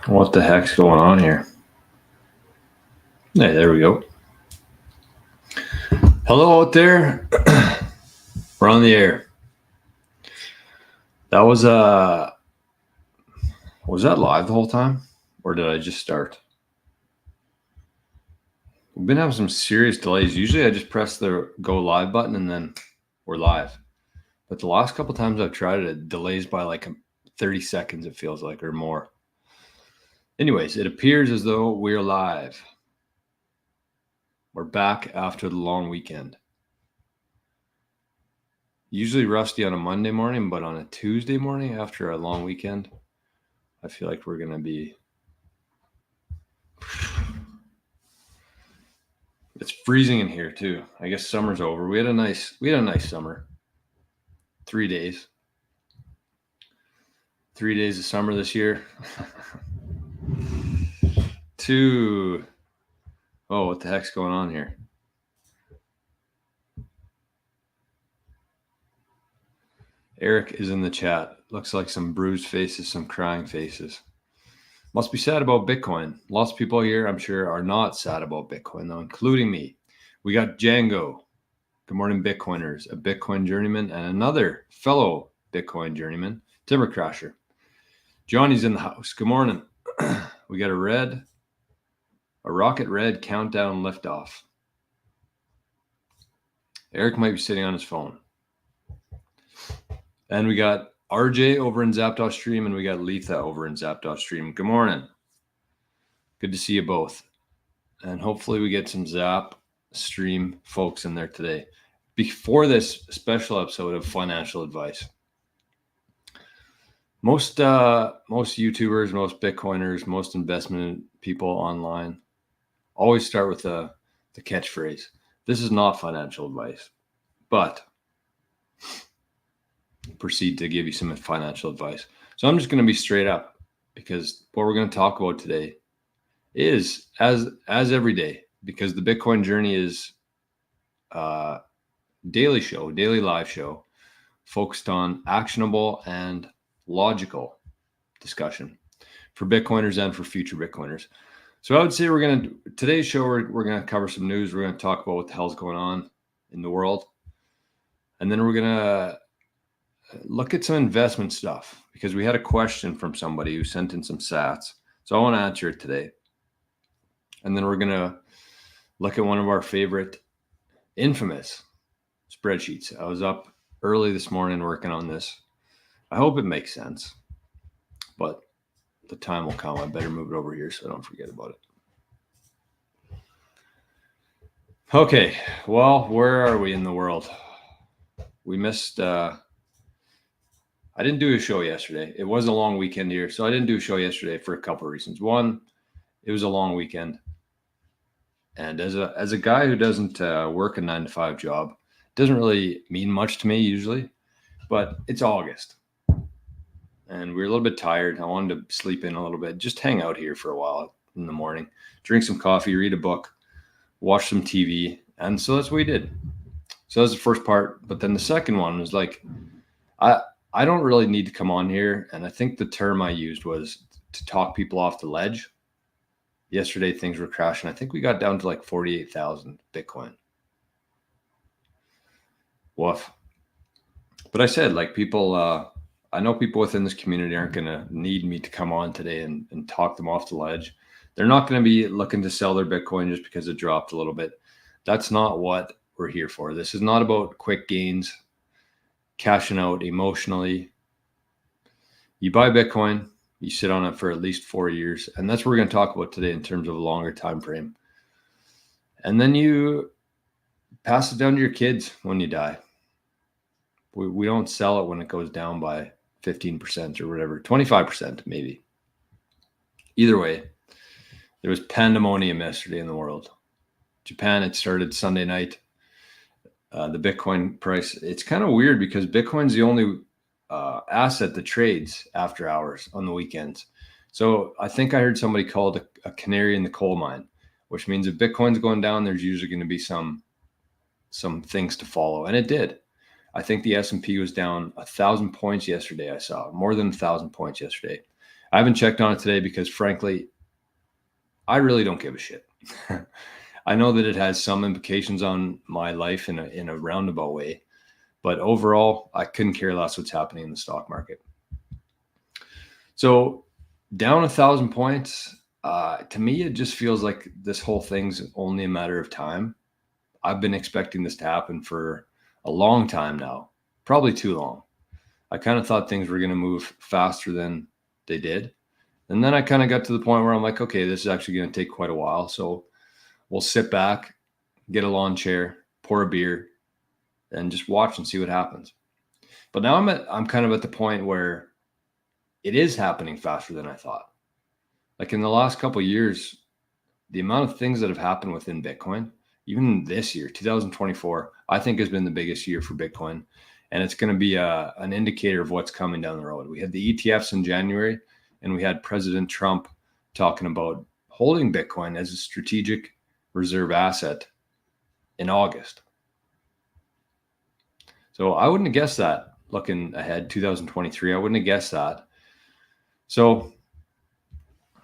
What the heck's going on here? Hey, there we go. Hello out there. We're on the air. That was that live the whole time? Or did I just start? We've been having some serious delays. Usually I just press the go live button and then we're live. But the last couple times I've tried it delays by like 30 seconds, it feels like, or more. Anyways, it appears as though we're live. We're back after the long weekend. Usually rusty on a Monday morning, but on a Tuesday morning after a long weekend, I feel like we're going to be... It's freezing in here too. I guess summer's over. We had a nice summer. 3 days. 3 days of summer this year. Oh, what the heck's going on here? Eric is in the chat. Looks like some bruised faces, some crying faces. Must be sad about Bitcoin. Lots of people here, I'm sure, are not sad about Bitcoin, though, including me. We got Django. Good morning, Bitcoiners. A Bitcoin journeyman and another fellow Bitcoin journeyman, Timber Crasher. Johnny's in the house. Good morning. We got a rocket red countdown liftoff. Eric might be sitting on his phone. And we got RJ over in Zap.stream and we got Letha over in Zap.stream. Good morning. Good to see you both. And hopefully we get some Zap stream folks in there today before this special episode of financial advice. Most YouTubers, most Bitcoiners, most investment people online always start with the catchphrase. This is not financial advice, but proceed to give you some financial advice. So I'm just going to be straight up, because what we're going to talk about today is as every day, because the Bitcoin journey is daily live show focused on actionable and logical discussion for Bitcoiners and for future Bitcoiners. So I would say today's show, we're going to cover some news. We're going to talk about what the hell's going on in the world. And then we're going to look at some investment stuff, because we had a question from somebody who sent in some sats. So I want to answer it today. And then we're going to look at one of our favorite infamous spreadsheets. I was up early this morning working on this. I hope it makes sense, but the time will come. I better move it over here so I don't forget about it. Okay, well, where are we in the world? We missed... I didn't do a show yesterday. It was a long weekend here, so I didn't do a show yesterday for a couple of reasons. One, it was a long weekend. And as a guy who doesn't work a 9-to-5 job, it doesn't really mean much to me usually, but it's August. And we're a little bit tired. I wanted to sleep in a little bit, just hang out here for a while in the morning, drink some coffee, read a book, watch some TV. And so that's what we did. So that's the first part. But then the second one was like, I don't really need to come on here. And I think the term I used was to talk people off the ledge. Yesterday, things were crashing. I think we got down to like 48,000 Bitcoin. Woof. But I said, like, people, I know people within this community aren't going to need me to come on today and talk them off the ledge. They're not going to be looking to sell their Bitcoin just because it dropped a little bit. That's not what we're here for. This is not about quick gains, cashing out emotionally. You buy Bitcoin, you sit on it for at least 4 years, and that's what we're going to talk about today in terms of a longer time frame. And then you pass it down to your kids when you die. We don't sell it when it goes down by 15% or whatever, 25% maybe. Either way, there was pandemonium yesterday in the world. Japan, it started Sunday night. The Bitcoin price, it's kind of weird because Bitcoin's the only asset that trades after hours on the weekends. So I think I heard somebody call it a canary in the coal mine, which means if Bitcoin's going down, there's usually going to be some things to follow. And it did. I think the S&P was down 1,000 points yesterday. I saw more than 1,000 points yesterday. I haven't checked on it today because frankly, I really don't give a shit. I know that it has some implications on my life in a roundabout way, but overall, I couldn't care less what's happening in the stock market. So down 1,000 points, to me, it just feels like this whole thing's only a matter of time. I've been expecting this to happen for a long time now, probably too long. I kind of thought things were going to move faster than they did. And then I kind of got to the point where I'm like, okay, this is actually going to take quite a while. So we'll sit back, get a lawn chair, pour a beer, and just watch and see what happens. But now I'm kind of at the point where it is happening faster than I thought. Like in the last couple of years, the amount of things that have happened within Bitcoin, even this year, 2024, I think has been the biggest year for Bitcoin. And it's going to be an indicator of what's coming down the road. We had the ETFs in January, and we had President Trump talking about holding Bitcoin as a strategic reserve asset in August. So I wouldn't have guessed that looking ahead, 2023. I wouldn't have guessed that. So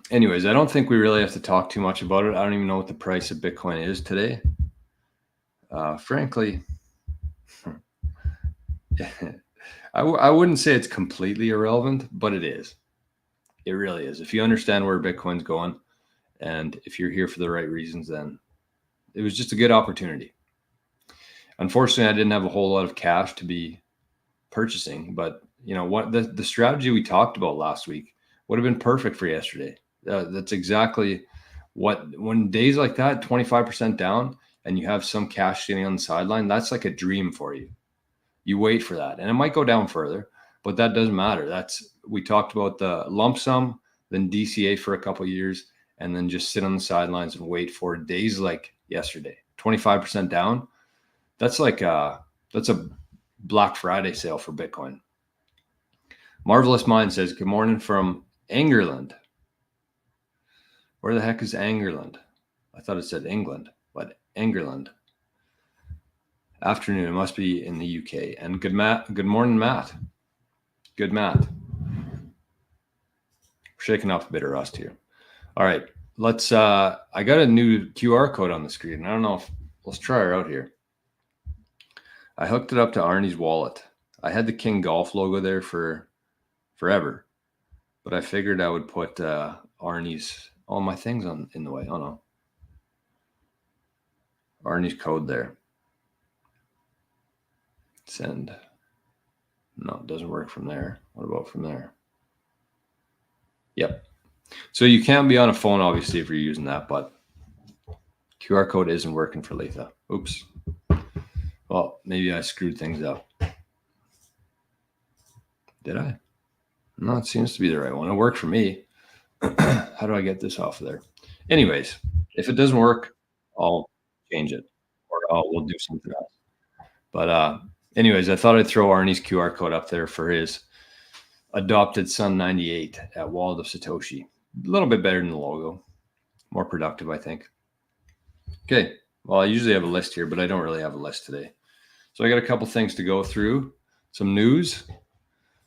anyways, I don't think we really have to talk too much about it. I don't even know what the price of Bitcoin is today. Frankly, I wouldn't say it's completely irrelevant, but it is. It really is. If you understand where Bitcoin's going, and if you're here for the right reasons, then it was just a good opportunity. Unfortunately, I didn't have a whole lot of cash to be purchasing, but you know what, the strategy we talked about last week would have been perfect for yesterday. That's exactly what, when days like that, 25% down, and you have some cash sitting on the sideline, that's like a dream for you. You wait for that, and it might go down further, but that doesn't matter. We talked about the lump sum, then DCA for a couple of years, and then just sit on the sidelines and wait for days like yesterday, 25% down. That's a Black Friday sale for Bitcoin. Marvelous Mind says, good morning from England. Where the heck is England? I thought it said England, but England. Afternoon, it must be in the UK. And good morning, Matt. Good, Matt. We're shaking off a bit of rust here. All right, let's, I got a new QR code on the screen. I don't know if, let's try her out here. I hooked it up to Arnie's wallet. I had the King Golf logo there for forever, but I figured I would put Arnie's, all my things in the way. Oh no. Arnie's code there. Send. No, it doesn't work from there. What about from there? Yep. So you can be on a phone, obviously, if you're using that, but QR code isn't working for Letha. Oops. Well, maybe I screwed things up. Did I? No, it seems to be the right one. It worked for me. How do I get this off of there? Anyways, if it doesn't work, I'll change it, or we'll do something else. But anyways, I thought I'd throw Arnie's QR code up there for his adopted son 98 at Wallet of Satoshi. A little bit better than the logo. More productive, I think. Okay. Well, I usually have a list here, but I don't really have a list today. So I got a couple things to go through. Some news.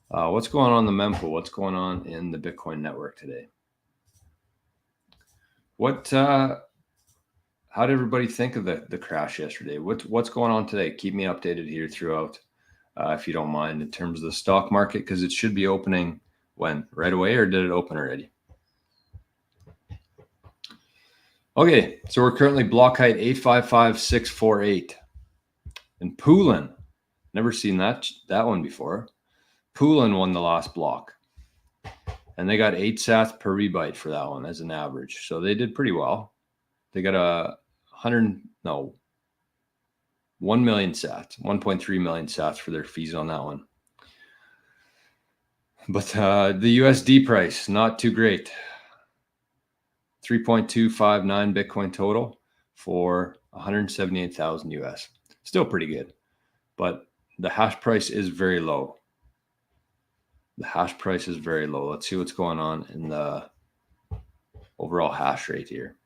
What's going on in the mempool? What's going on in the Bitcoin network today? How did everybody think of the crash yesterday? What's going on today? Keep me updated here throughout, if you don't mind, in terms of the stock market, because it should be opening when? Right away, or did it open already? Okay, so we're currently block height 855648. And Poulin, never seen that one before. Poulin won the last block. And they got 8 sats per rebyte for that one as an average. So they did pretty well. They got 1 million sats, 1.3 million sats for their fees on that one. But the USD price, not too great. 3.259 Bitcoin total for 178,000 US. Still pretty good. But the hash price is very low. The hash price is very low. Let's see what's going on in the overall hash rate here.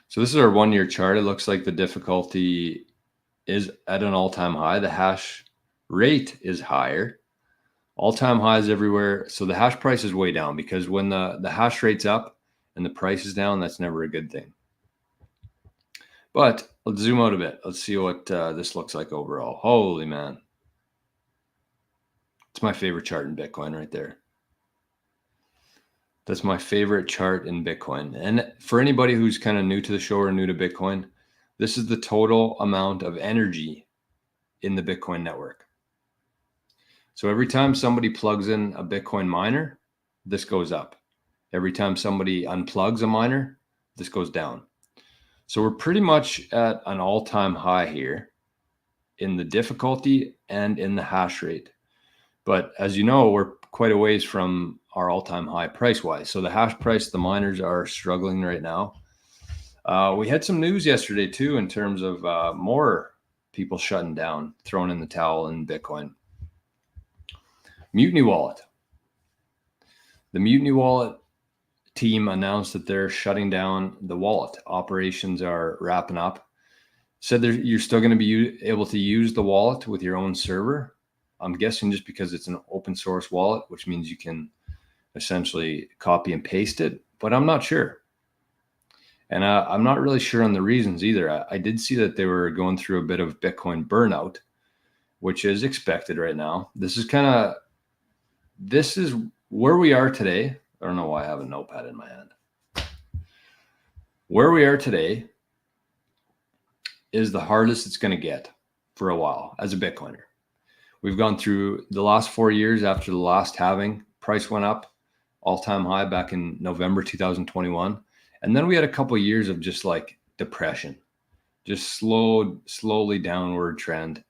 So this is our 1-year chart. It looks like the difficulty is at an all-time high. The hash rate is higher, all-time highs everywhere. So the hash price is way down, because when the hash rate's up and the price is down, that's never a good thing. But let's zoom out a bit. Let's see what this looks like overall. Holy man. It's my favorite chart in Bitcoin right there. That's my favorite chart in Bitcoin. And for anybody who's kind of new to the show or new to Bitcoin, this is the total amount of energy in the Bitcoin network. So every time somebody plugs in a Bitcoin miner, this goes up. Every time somebody unplugs a miner, this goes down. So we're pretty much at an all-time high here in the difficulty and in the hash rate. But as you know, we're quite a ways from our all-time high price-wise. So the hash price, the miners are struggling right now. We had some news yesterday too, in terms of more people shutting down, throwing in the towel in Bitcoin. Mutiny Wallet. The Mutiny Wallet team announced that they're shutting down the wallet. Operations are wrapping up. Said you're still going to be able to use the wallet with your own server. I'm guessing just because it's an open source wallet, which means you can essentially copy and paste it, but I'm not sure. And I'm not really sure on the reasons either. I did see that they were going through a bit of Bitcoin burnout, which is expected right now. This is where we are today. I don't know why I have a notepad in my hand. Where we are today is the hardest it's going to get for a while as a Bitcoiner. We've gone through the last 4 years after the last halving. Price went up, all-time high back in November 2021. And then we had a couple of years of just like depression, just slowly downward trend,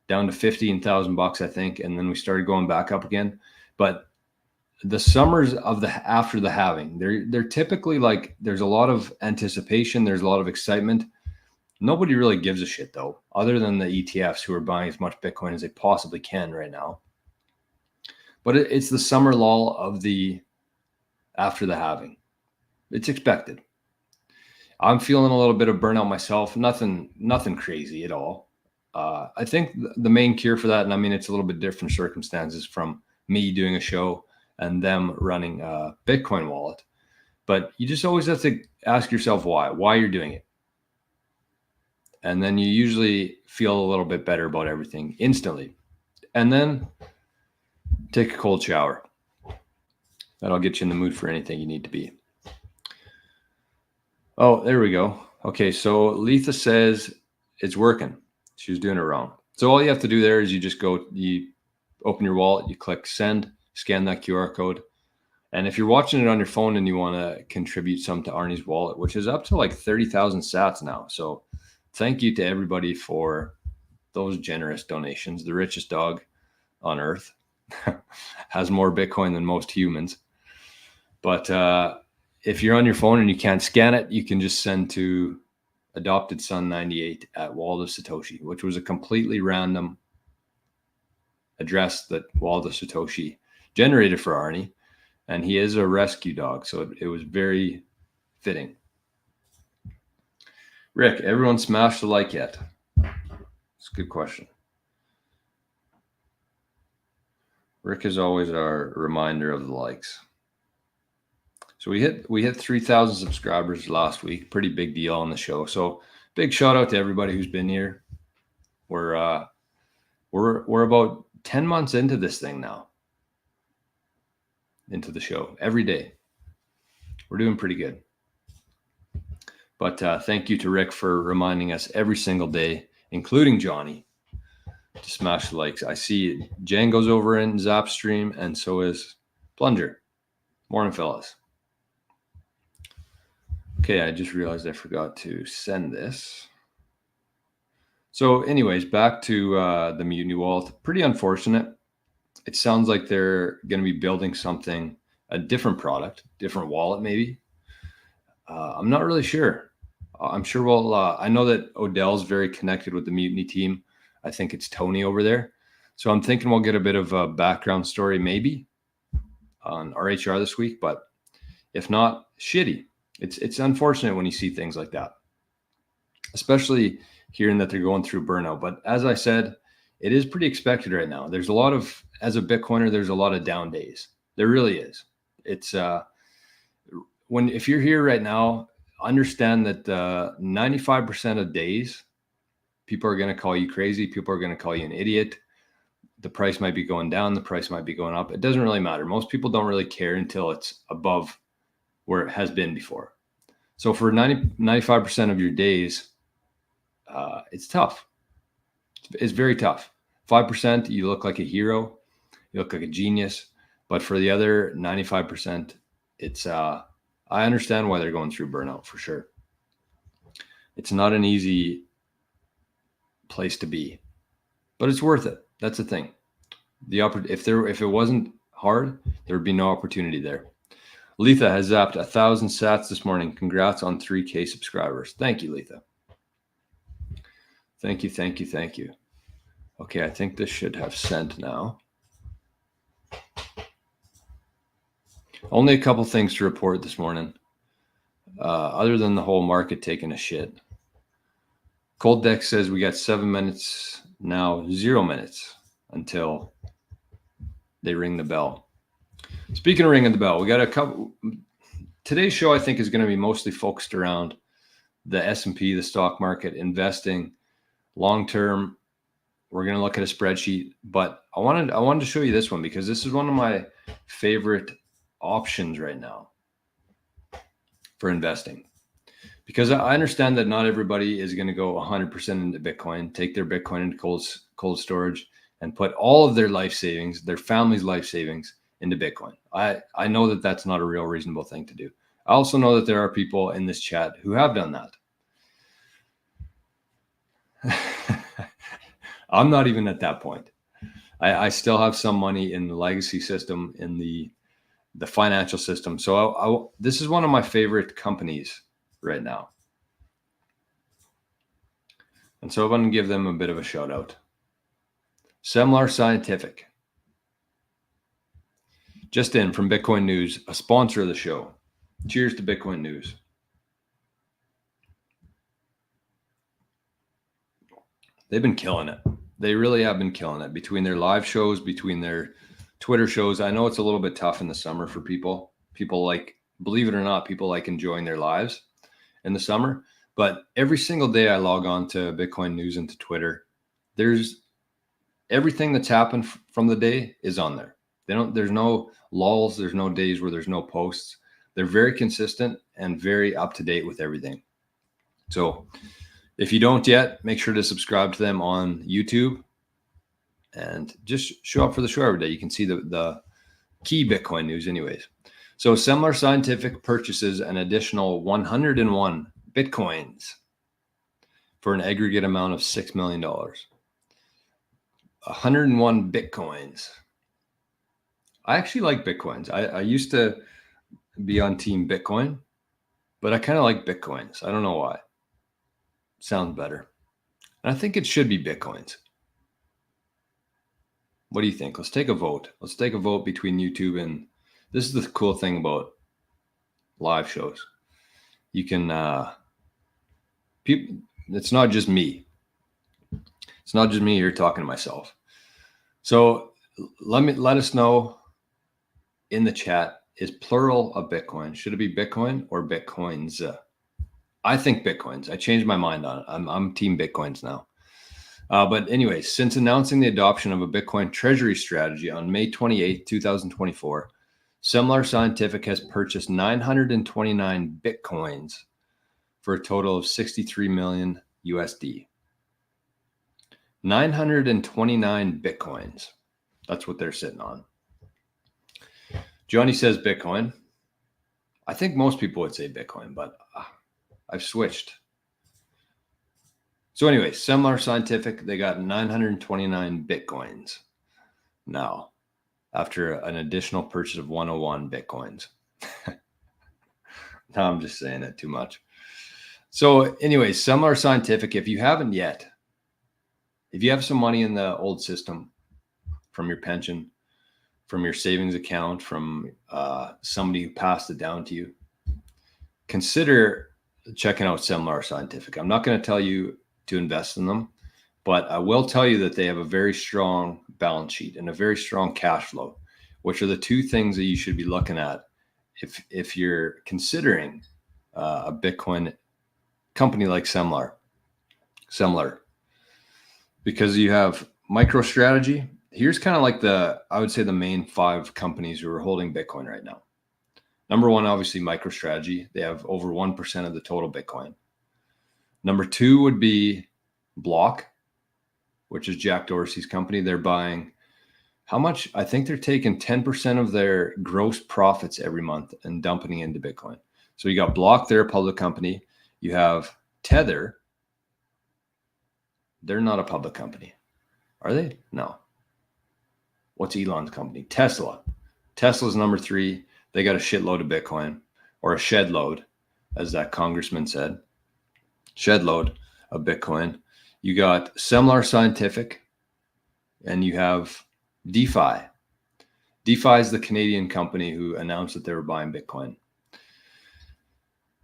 down to $15,000, I think. And then we started going back up again. But the summers of after the halving, they're typically like, there's a lot of anticipation. There's a lot of excitement. Nobody really gives a shit though, other than the ETFs who are buying as much Bitcoin as they possibly can right now. But it's the summer lull of after the halving. It's expected. I'm feeling a little bit of burnout myself. Nothing crazy at all. I think the main cure for that, and I mean, it's a little bit different circumstances from me doing a show and them running a Bitcoin wallet. But you just always have to ask yourself why you're doing it. And then you usually feel a little bit better about everything instantly. And then take a cold shower. That'll get you in the mood for anything you need to be. Oh, there we go. Okay, so Letha says it's working. She was doing it wrong. So all you have to do there is you open your wallet, you click send, scan that QR code. And if you're watching it on your phone and you want to contribute some to Arnie's wallet, which is up to like 30,000 sats now. So thank you to everybody for those generous donations. The richest dog on earth has more Bitcoin than most humans. But if you're on your phone and you can't scan it, you can just send to Adopted Son 98 at Waldo Satoshi, which was a completely random address that Waldo Satoshi generated for Arnie. And he is a rescue dog, so it was very fitting. Rick, everyone smashed the like yet? It's a good question. Rick is always our reminder of the likes. So we hit 3,000 subscribers last week. Pretty big deal on the show. So big shout out to everybody who's been here. We're about 10 months into this thing now. Into the show every day. We're doing pretty good. But thank you to Rick for reminding us every single day, including Johnny, to smash the likes. I see Django's over in Zapstream, and so is Plunger. Morning, fellas. Okay, I just realized I forgot to send this. So anyways, back to the Mutiny Wallet. Pretty unfortunate. It sounds like they're going to be building something, a different product, different wallet maybe. I'm not really sure. I'm sure I know that Odell's very connected with the Mutiny team. I think it's Tony over there. So I'm thinking we'll get a bit of a background story maybe on RHR this week, but if not, shitty. It's unfortunate when you see things like that, especially hearing that they're going through burnout. But as I said, it is pretty expected right now. There's a lot of, as a Bitcoiner, there's a lot of down days. There really is. It's if you're here right now, understand that 95% of days, people are going to call you crazy. People are going to call you an idiot. The price might be going down. The price might be going up. It doesn't really matter. Most people don't really care until it's above where it has been before. So for 95% of your days, it's tough. It's very tough. 5%, you look like a hero. You look like a genius. But for the other 95%, it's I understand why they're going through burnout for sure. It's not an easy place to be, but it's worth it. That's the thing. If it wasn't hard, there would be no opportunity there. Letha has zapped 1,000 sats this morning. Congrats on 3K subscribers. Thank you, Letha. Thank you, thank you, thank you. Okay, I think this should have sent now. Only a couple things to report this morning, other than the whole market taking a shit. Cold Deck says we got 7 minutes now, 0 minutes until they ring the bell. Speaking of ringing the bell, we got a couple. Today's show, I think, is going to be mostly focused around the S&P, the stock market, investing, long-term. We're going to look at a spreadsheet, but I wanted to show you this one because this is one of my favorite options right now for investing. Because I understand that not everybody is going to go 100% into Bitcoin, take their Bitcoin into cold storage, and put all of their life savings, their family's life savings, into Bitcoin. I know that that's not a real reasonable thing to do. I also know that there are people in this chat who have done that. I'm not even at that point. I still have some money in the legacy system, in the financial system. So this is one of my favorite companies right now. And so I'm going to give them a bit of a shout out. Semlar Scientific. Just in from Bitcoin News, a sponsor of the show. Cheers to Bitcoin News. They've been killing it. They really have been killing it between their live shows, between their Twitter shows. I know it's a little bit tough in the summer for people. People like, believe it or not, people like enjoying their lives in the summer. But every single day I log on to Bitcoin News and to Twitter, there's everything that's happened from the day is on there. There's no lulls. There's no days where there's no posts. They're very consistent and very up to date with everything. So if you don't yet, make sure to subscribe to them on YouTube and just show up for the show every day. You can see the key Bitcoin news anyways. So Semlar Scientific purchases an additional 101 Bitcoins for an aggregate amount of $6 million. 101 Bitcoins. I actually like Bitcoins. I used to be on team Bitcoin, but I kind of like Bitcoins. I don't know why. Sounds better. And I think it should be Bitcoins. What do you think? Let's take a vote. Let's take a vote between YouTube and this is the cool thing about live shows. You can, it's not just me. It's not just me here talking to myself. So let us know in the chat, is plural of Bitcoin? Should it be Bitcoin or Bitcoins? I think Bitcoins. I changed my mind on it. I'm team Bitcoins now. But anyways, since announcing the adoption of a Bitcoin treasury strategy on May 28, 2024, Semlar Scientific has purchased 929 Bitcoins for a total of 63 million USD. 929 Bitcoins. That's what they're sitting on. Johnny says Bitcoin. I think most people would say Bitcoin, but I've switched. So anyway, Semlar Scientific, they got 929 Bitcoins now after an additional purchase of 101 Bitcoins. Now I'm just saying it too much. So anyway, Semlar Scientific, if you haven't yet, if you have some money in the old system from your pension, from your savings account, from somebody who passed it down to you, consider checking out Semlar Scientific. I'm not going to tell you to invest in them, But I will tell you that they have a very strong balance sheet and a very strong cash flow, which are the two things that you should be looking at if you're considering a Bitcoin company like Semler, because you have MicroStrategy. Here's kind of like I would say the main 5 companies who are holding Bitcoin right now. Number 1, obviously MicroStrategy. They have over 1% of the total Bitcoin. Number 2 would be Block, which is Jack Dorsey's company. They're buying how much? I think they're taking 10% of their gross profits every month and dumping into Bitcoin. So you got Block, they're a public company. You have Tether. They're not a public company. Are they? No. What's Elon's company? Tesla. Tesla's number 3. They got a shitload of Bitcoin, or a shed load, as that congressman said. Shed load of Bitcoin. You got Semler Scientific, and you have DeFi. DeFi is the Canadian company who announced that they were buying Bitcoin.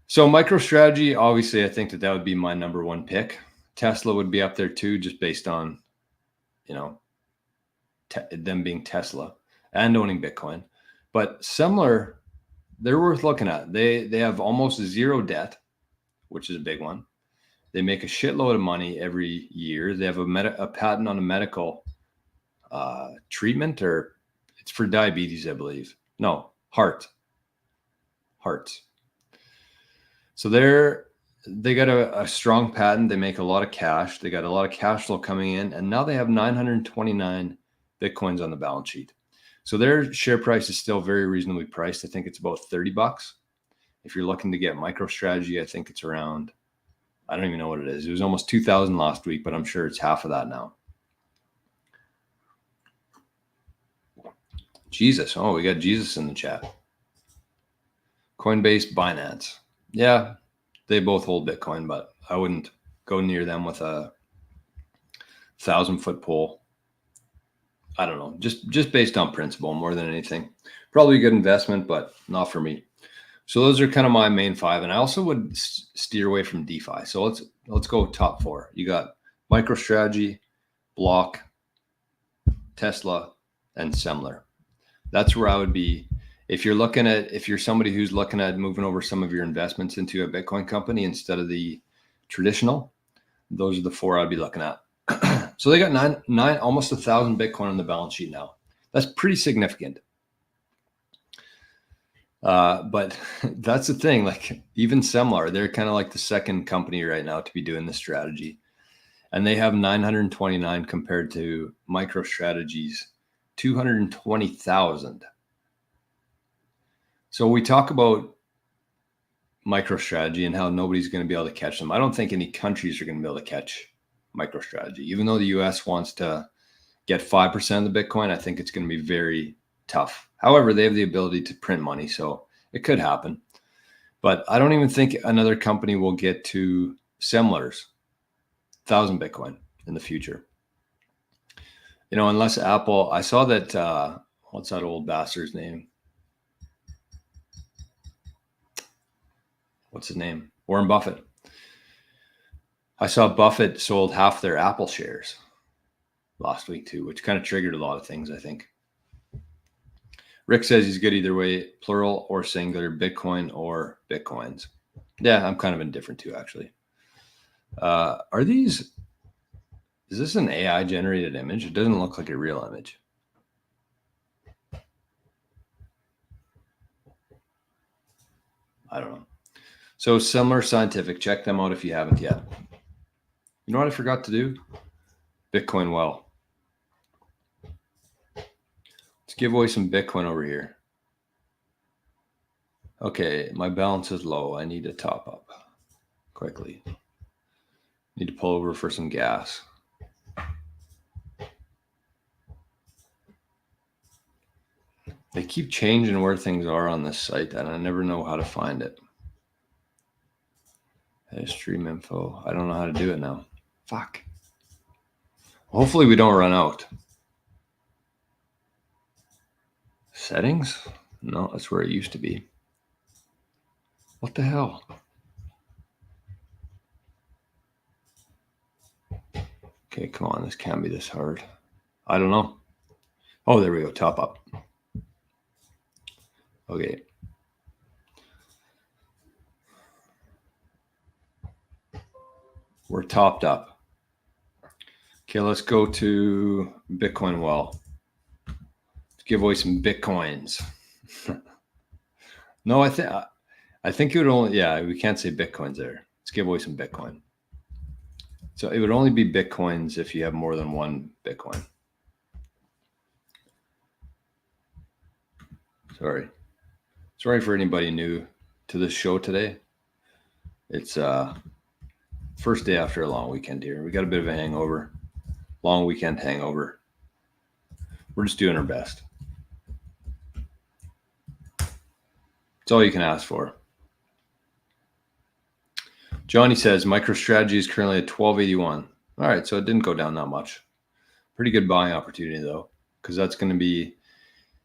So MicroStrategy, obviously, I think that would be my number 1 pick. Tesla would be up there too, just based on, them being Tesla and owning Bitcoin. But Semler, they're worth looking at. They have almost 0 debt, which is a big one. They make a shitload of money every year. They have a patent on a medical treatment, or it's for diabetes, I believe. No, hearts. So they got a strong patent. They make a lot of cash. They got a lot of cash flow coming in, and now they have 929 Bitcoins on the balance sheet. So their share price is still very reasonably priced. I think it's about $30. If you're looking to get MicroStrategy, I think it's around, I don't even know what it is. It was almost 2,000 last week, but I'm sure it's half of that now. Jesus. Oh, we got Jesus in the chat. Coinbase, Binance. Yeah, they both hold Bitcoin, but I wouldn't go near them with a 1,000-foot pole. I don't know, just based on principle more than anything. Probably a good investment, but not for me. So those are kind of my main 5, and I also would steer away from DeFi. So let's go top 4. You got MicroStrategy, Block, Tesla, and Semler. That's where I would be if you're somebody who's looking at moving over some of your investments into a Bitcoin company instead of the traditional. Those are the 4 I'd be looking at. So they got nine almost 1,000 Bitcoin on the balance sheet now. That's pretty significant. But that's the thing. Like even Semler, they're kind of like the second company right now to be doing this strategy, and they have 929 compared to MicroStrategy's 220,000. So we talk about MicroStrategy and how nobody's going to be able to catch them. I don't think any countries are going to be able to catch MicroStrategy. Even though the US wants to get 5% of the Bitcoin, I think it's going to be very tough. However, they have the ability to print money, so it could happen. But I don't even think another company will get to Semler's 1,000 Bitcoin in the future. Unless Apple, I saw that, what's that old bastard's name? What's his name? Warren Buffett. I saw Buffett sold half their Apple shares last week too, which kind of triggered a lot of things, I think. Rick says he's good either way, plural or singular, Bitcoin or Bitcoins. Yeah, I'm kind of indifferent too, actually. Is this an AI generated image? It doesn't look like a real image. I don't know. So Semler Scientific, check them out if you haven't yet. You know what I forgot to do? Bitcoin well. Let's give away some Bitcoin over here. Okay, my balance is low. I need to top up quickly. Need to pull over for some gas. They keep changing where things are on this site, and I never know how to find it. Hey, stream info. I don't know how to do it now. Fuck. Hopefully we don't run out. Settings? No, that's where it used to be. What the hell? Okay, come on. This can't be this hard. I don't know. Oh, there we go. Top up. Okay. We're topped up. Okay, let's go to Bitcoin Well. Let's give away some Bitcoins. No, I think it would only, yeah, we can't say Bitcoins there. Let's give away some Bitcoin. So it would only be Bitcoins if you have more than one Bitcoin. Sorry for anybody new to this show today. It's first day after a long weekend here. We got a bit of a hangover, long weekend hangover. We're just doing our best. It's all you can ask for. Johnny says MicroStrategy is currently at 1281. All right, so it didn't go down that much. Pretty good buying opportunity though, because that's going to be,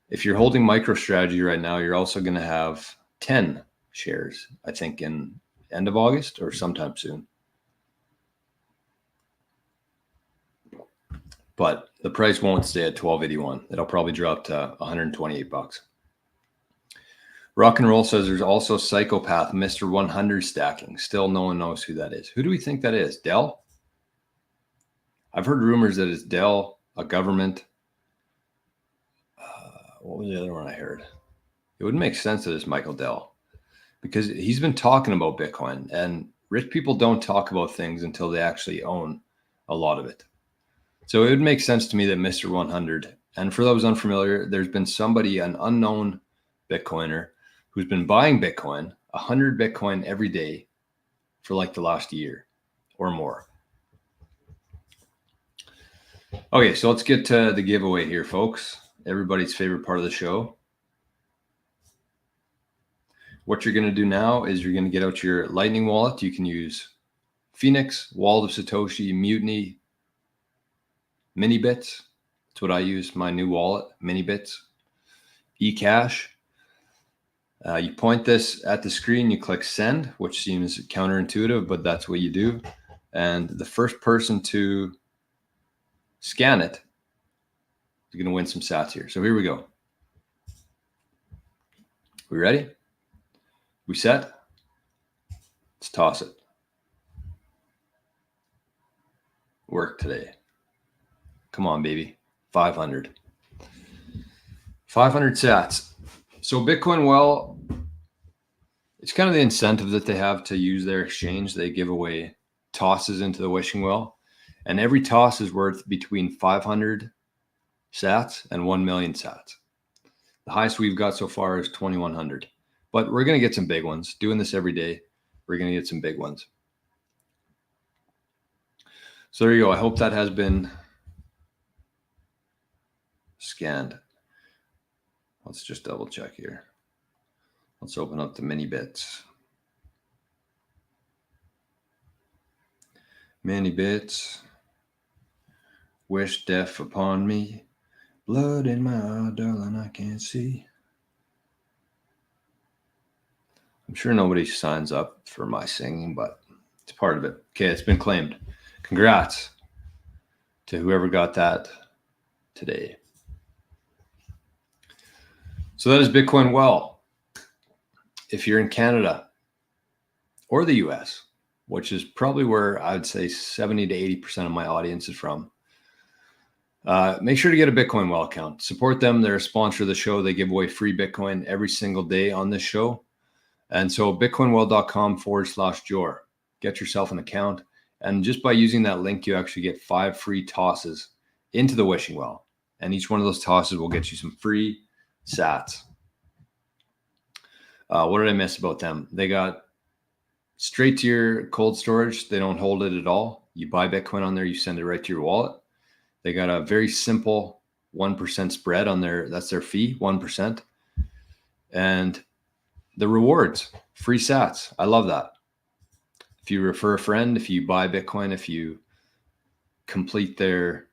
if you're holding MicroStrategy right now, you're also going to have 10 shares, I think, in end of August or sometime soon. But the price won't stay at 1281. It'll probably drop to $128. Rock and Roll says there's also Psychopath Mr. 100 stacking. Still no one knows who that is. Who do we think that is? Dell? I've heard rumors that it's Dell, a government. What was the other one I heard? It would make sense that it's Michael Dell because he's been talking about Bitcoin, and rich people don't talk about things until they actually own a lot of it. So it would make sense to me that Mr. 100, and for those unfamiliar, there's been somebody, an unknown Bitcoiner, who's been buying Bitcoin, 100 Bitcoin every day for like the last year or more. Okay, so let's get to the giveaway here, folks. Everybody's favorite part of the show. What you're going to do now is you're going to get out your Lightning wallet. You can use Phoenix, Wallet of Satoshi, Mutiny, Minibits. That's what I use, my new wallet, Minibits, eCash. You point this at the screen, you click send, which seems counterintuitive, but that's what you do. And the first person to scan it is going to win some sats here. So here we go. We ready? We set? Let's toss it. Work today. Come on, baby. 500. 500 sats. So Bitcoin Well, it's kind of the incentive that they have to use their exchange. They give away tosses into the wishing well. And every toss is worth between 500 sats and 1 million sats. The highest we've got so far is 2,100. But we're going to get some big ones. Doing this every day, we're going to get some big ones. So there you go. I hope that has been scanned. Let's just double check here. Let's open up the mini bits. Many bits. Wish death upon me. Blood in my eye, darling, I can't see. I'm sure nobody signs up for my singing, but it's part of it. Okay, it's been claimed. Congrats to whoever got that today. So that is Bitcoin Well. If you're in Canada or the US, which is probably where I'd say 70 to 80% of my audience is from, make sure to get a Bitcoin Well account. Support them. They're a sponsor of the show. They give away free Bitcoin every single day on this show. And so bitcoinwell.com/Jor. Get yourself an account. And just by using that link, you actually get 5 free tosses into the wishing well. And each one of those tosses will get you some free sats. What did I miss about them? They got straight to your cold storage. They don't hold it at all. You buy Bitcoin on there, you send it right to your wallet. They got a very simple 1% spread on that's their fee, 1%. And the rewards, free sats. I love that. If you refer a friend, if you buy Bitcoin, if you complete their,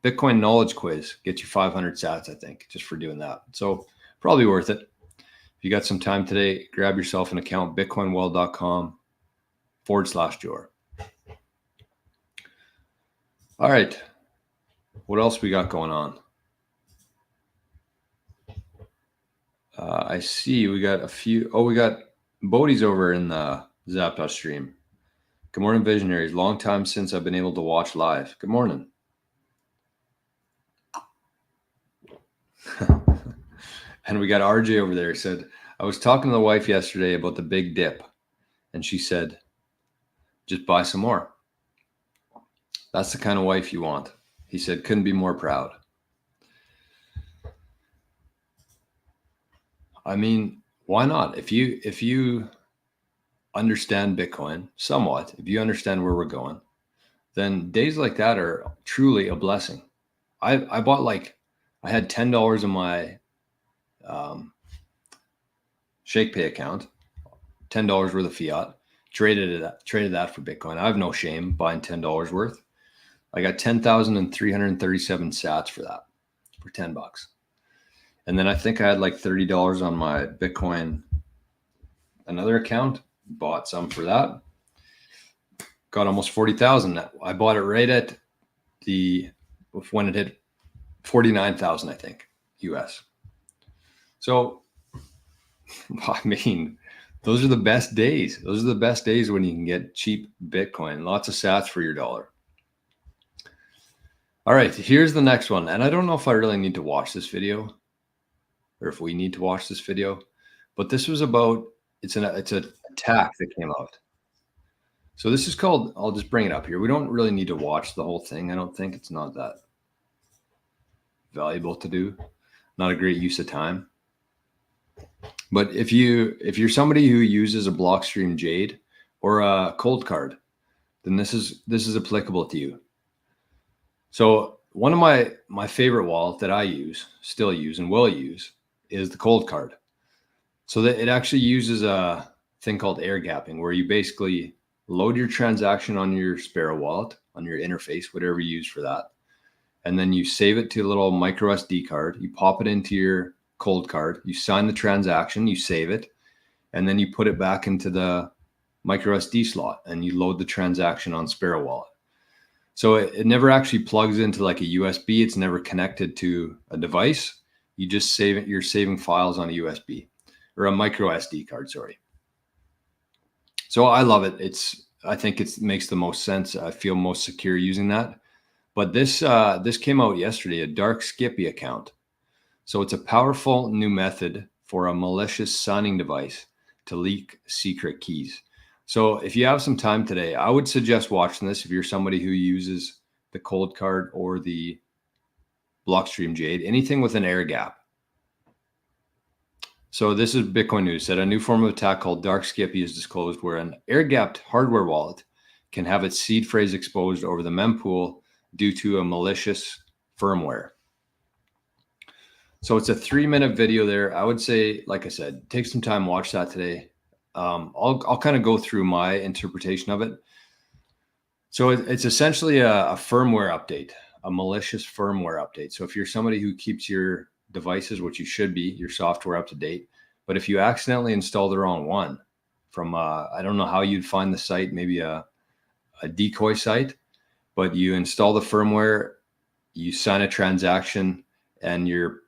Bitcoin knowledge quiz, get you 500 sats, I think, just for doing that. So probably worth it. If you got some time today, grab yourself an account, bitcoinwell.com/Jor. All right. What else we got going on? I see we got a few. Oh, we got Bodie's over in the Zapdos stream. Good morning, Visionaries. Long time since I've been able to watch live. Good morning. And we got RJ over there. He said, I was talking to the wife yesterday about the big dip, and she said, just buy some more. That's the kind of wife you want. He said, couldn't be more proud. I mean, why not? If you understand Bitcoin somewhat, if you understand where we're going, then days like that are truly a blessing. I bought I had $10 in my ShakePay account, $10 worth of fiat, traded that for Bitcoin. I have no shame buying $10 worth. I got 10,337 sats for that, for $10. And then I think I had like $30 on my Bitcoin, another account, bought some for that. Got almost 40,000. I bought it right at when it hit 49,000, I think, US. So, I mean, those are the best days. Those are the best days when you can get cheap Bitcoin, lots of sats for your dollar. All right, here's the next one. And I don't know if I really need to watch this video or if we need to watch this video, but this was about, it's an attack that came out. So this is called, I'll just bring it up here. We don't really need to watch the whole thing. I don't think it's not that valuable to do. Not a great use of time. But if you're somebody who uses a Blockstream Jade or a cold card, then this is applicable to you. So one of my favorite wallet that I still use and will use is the cold card. So that it actually uses a thing called air gapping, where you basically load your transaction on your Sparrow wallet, on your interface, whatever you use for that. And then you save it to a little micro SD card. You pop it into your cold card. You sign the transaction, you save it, and then you put it back into the micro SD slot and you load the transaction on Sparrow wallet. So it never actually plugs into like a USB. It's never connected to a device. You just save it. You're saving files on a USB or a micro SD card. Sorry. So I love it. I think it makes the most sense. I feel most secure using that. But this came out yesterday, a Dark Skippy account. So it's a powerful new method for a malicious signing device to leak secret keys. So if you have some time today, I would suggest watching this if you're somebody who uses the cold card or the Blockstream Jade, anything with an air gap. So this is Bitcoin News said a new form of attack called Dark Skippy is disclosed, where an air-gapped hardware wallet can have its seed phrase exposed over the mempool due to a malicious firmware. So it's a 3-minute video there. I would say, like I said, take some time, watch that today. I'll kind of go through my interpretation of it. So it's essentially a firmware update, a malicious firmware update. So if you're somebody who keeps your devices, which you should be, your software up to date, but if you accidentally install the wrong one from, I don't know how you'd find the site, maybe a decoy site, but you install the firmware, you sign a transaction, and your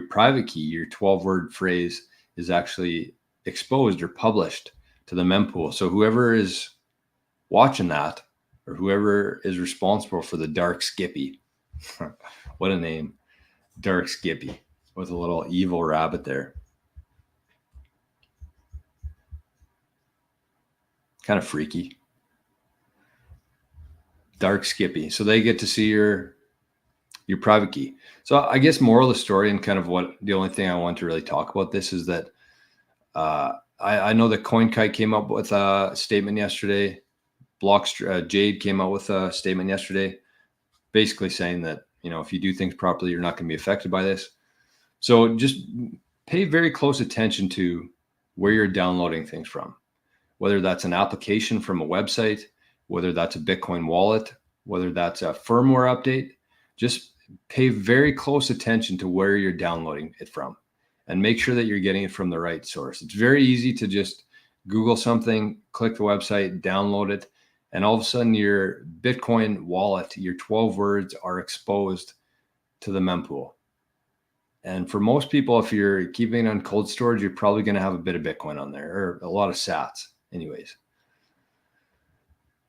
private key, your 12-word phrase, is actually exposed or published to the mempool. So whoever is watching that, or whoever is responsible for the Dark Skippy, what a name, Dark Skippy, with a little evil rabbit there. Kind of freaky. Dark Skippy. So they get to see your private key. So I guess moral of the story, and kind of what the only thing I want to really talk about this is that I know that non-kyc came up with a statement yesterday. Jade came out with a statement yesterday, basically saying that, if you do things properly, you're not going to be affected by this. So just pay very close attention to where you're downloading things from, whether that's an application from a website, whether that's a Bitcoin wallet, whether that's a firmware update. Just pay very close attention to where you're downloading it from and make sure that you're getting it from the right source. It's very easy to just Google something, click the website, download it, And all of a sudden your Bitcoin wallet, your 12 words are exposed to the mempool. And for most people, if you're keeping it on cold storage, you're probably going to have a bit of Bitcoin on there, or a lot of sats anyways.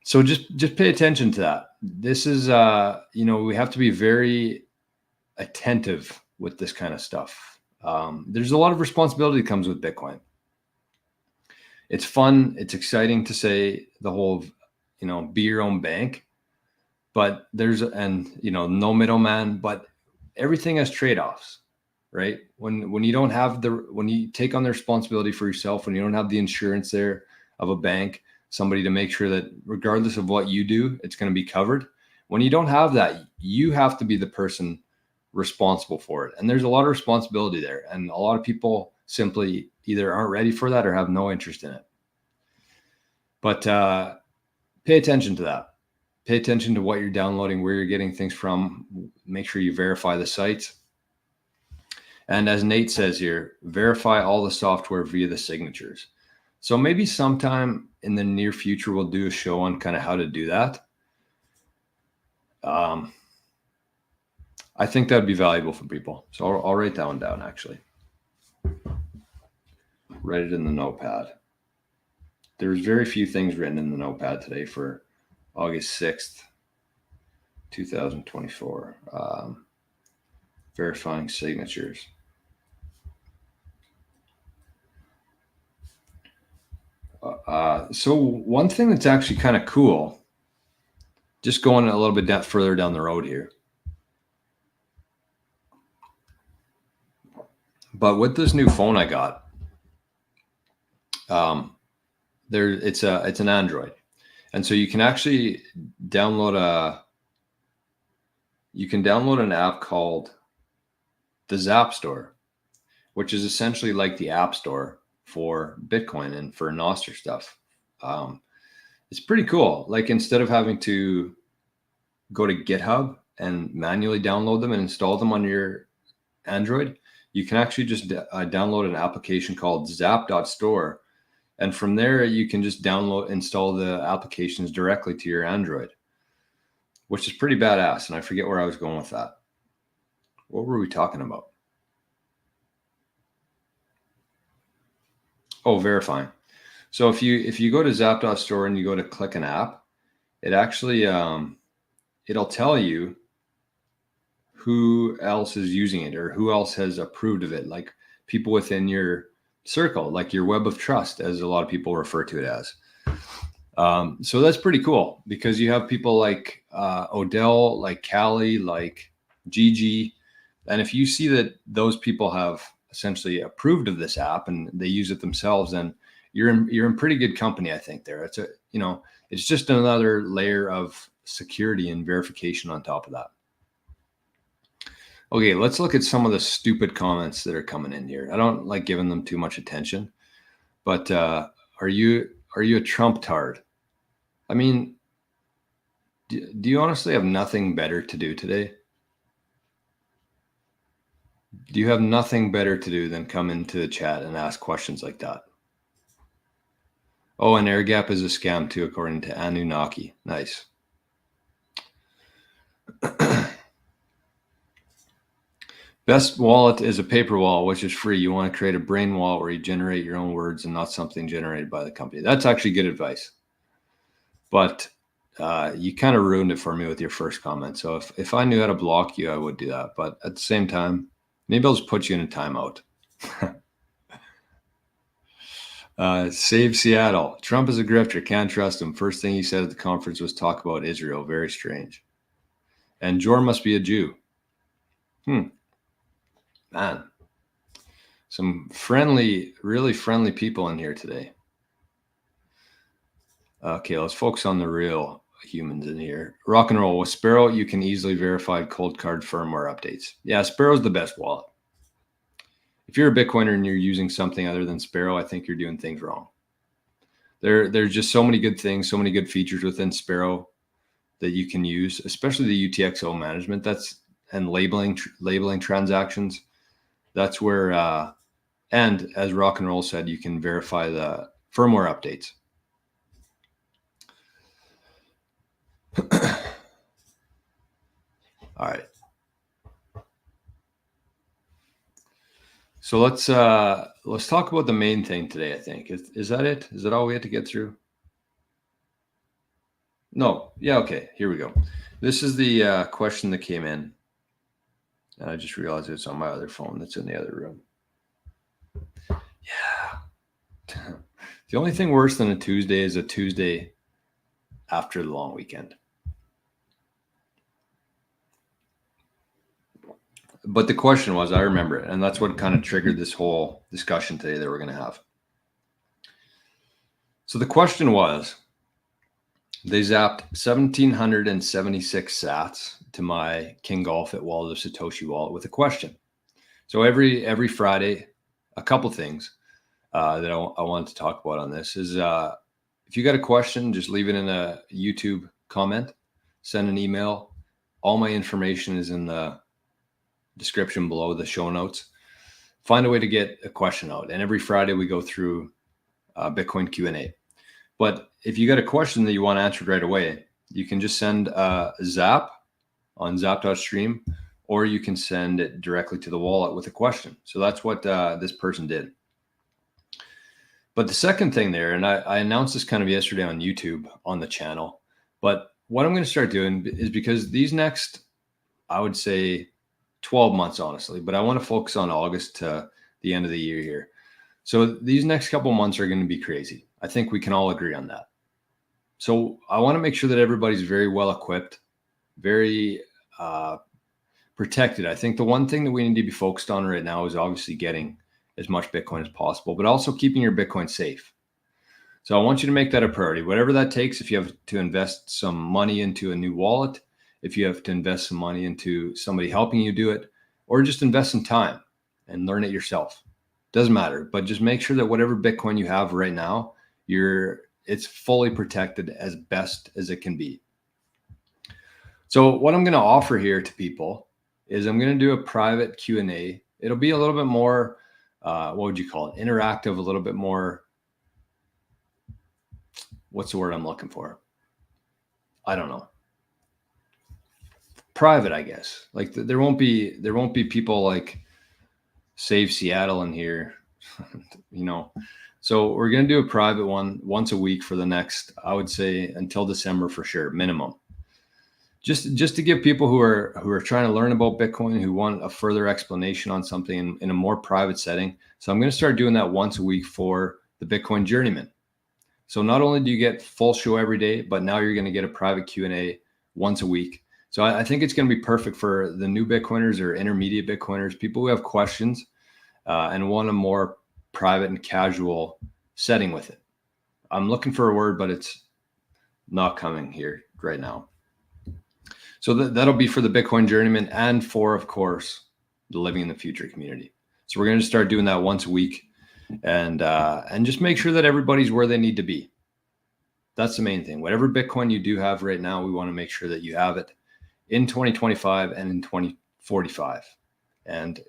So just pay attention to that. This is, we have to be very attentive with this kind of stuff. There's a lot of responsibility that comes with Bitcoin. It's fun. It's exciting to say the whole, be your own bank, but no middleman, but everything has trade-offs, right? When you don't have when you take on the responsibility for yourself, when you don't have the insurance there of a bank, somebody to make sure that regardless of what you do, it's going to be covered. When you don't have that, you have to be the person responsible for it. And there's a lot of responsibility there. And a lot of people simply either aren't ready for that or have no interest in it. But pay attention to that. Pay attention to what you're downloading, where you're getting things from. Make sure you verify the sites. And as Nate says here, verify all the software via the signatures. So maybe sometime in the near future, we'll do a show on kind of how to do that. I think that'd be valuable for people. So I'll write that one down, actually. Write it in the notepad. There's very few things written in the notepad today for August 6th, 2024. Verifying signatures. So one thing that's actually kind of cool, just going a little bit further down the road here. But with this new phone I got, it's an Android, and so you can actually download an app called the Zap Store, which is essentially like the App Store for Bitcoin and for NOSTR stuff. It's pretty cool. Like, instead of having to go to GitHub and manually download them and install them on your Android, you can actually just download an application called zap.store. And from there, you can just install the applications directly to your Android, which is pretty badass. And I forget where I was going with that. What were we talking about? Oh, verifying. So if you go to zap.store and you go to click an app, it actually, it'll tell you who else is using it or who else has approved of it, like people within your circle, like your web of trust, as a lot of people refer to it as. So that's pretty cool, because you have people like Odell, like Callie, like Gigi. And if you see that those people have essentially approved of this app and they use it themselves, then you're in pretty good company, I think. There, it's just another layer of security and verification on top of that. Okay, let's look at some of the stupid comments that are coming in here. I don't like giving them too much attention, but are you a Trump tard? I mean, do you honestly have nothing better to do today? Do you have nothing better to do than come into the chat and ask questions like that? Oh, and air gap is a scam too, according to Anunnaki. Nice. Best wallet is a paper wallet, which is free. You want to create a brain wallet where you generate your own words and not something generated by the company. That's actually good advice. But you kind of ruined it for me with your first comment. So if I knew how to block you, I would do that. But at the same time, maybe I'll just put you in a timeout. Save Seattle. Trump is a grifter. Can't trust him. First thing he said at the conference was talk about Israel. Very strange. And Jor must be a Jew. Man, some really friendly people in here today. Okay, let's focus on the real humans in here. Rock and roll. With Sparrow, you can easily verify cold card firmware updates. Yeah, Sparrow's the best wallet. If you're a Bitcoiner and you're using something other than Sparrow, I think you're doing things wrong. There's just so many good things, so many good features within Sparrow that you can use, especially the UTXO management and labeling transactions. That's where, and as Rock and Roll said, you can verify the firmware updates. All right. So let's talk about the main thing today, I think. Is that it? Is that all we had to get through? No. Yeah, okay. Here we go. This is the question that came in. And I just realized it's on my other phone that's in the other room. Yeah. The only thing worse than a Tuesday is a Tuesday after the long weekend. But the question was, I remember it, and that's what kind of triggered this whole discussion today that we're going to have. So the question was, they zapped 1,776 sats to my King Golf at Wallet of Satoshi wallet with a question. So every Friday, a couple things that I wanted to talk about on this is if you got a question, just leave it in a YouTube comment, send an email. All my information is in the description below, the show notes. Find a way to get a question out. And every Friday we go through Bitcoin Q&A. But if you got a question that you want answered right away, you can just send a zap on zap.stream, or you can send it directly to the wallet with a question. So that's what this person did. But the second thing there, and I announced this kind of yesterday on YouTube on the channel, but what I'm going to start doing is, because these next, I would say 12 months, honestly, but I want to focus on August to the end of the year here. So these next couple months are going to be crazy. I think we can all agree on that. So I want to make sure that everybody's very well equipped, very protected. I think the one thing that we need to be focused on right now is obviously getting as much Bitcoin as possible, but also keeping your Bitcoin safe. So I want you to make that a priority, whatever that takes. If you have to invest some money into a new wallet, if you have to invest some money into somebody helping you do it, or just invest some time and learn it yourself. Doesn't matter, but just make sure that whatever Bitcoin you have right now, it's fully protected as best as it can be. So what I'm going to offer here to people is I'm going to do a private Q&A. It'll be a little bit more, what would you call it? Interactive, a little bit more. What's the word I'm looking for? I don't know. Private, I guess. Like there won't be people like Save Seattle in here, you know. So we're going to do a private one once a week for the next, I would say, until December for sure, minimum. Just to give people who are trying to learn about Bitcoin, who want a further explanation on something in a more private setting. So I'm going to start doing that once a week for the Bitcoin Journeyman. So not only do you get full show every day, but now you're going to get a private Q&A once a week. So I think it's going to be perfect for the new Bitcoiners or intermediate Bitcoiners, people who have questions and want a more private and casual setting with it. I'm looking for a word, but it's not coming here right now. So that'll be for the Bitcoin Journeyman and for, of course, the Living in the Future community. So we're going to start doing that once a week and just make sure that everybody's where they need to be. That's the main thing. Whatever Bitcoin you do have right now, we want to make sure that you have it in 2025 and in 2045. And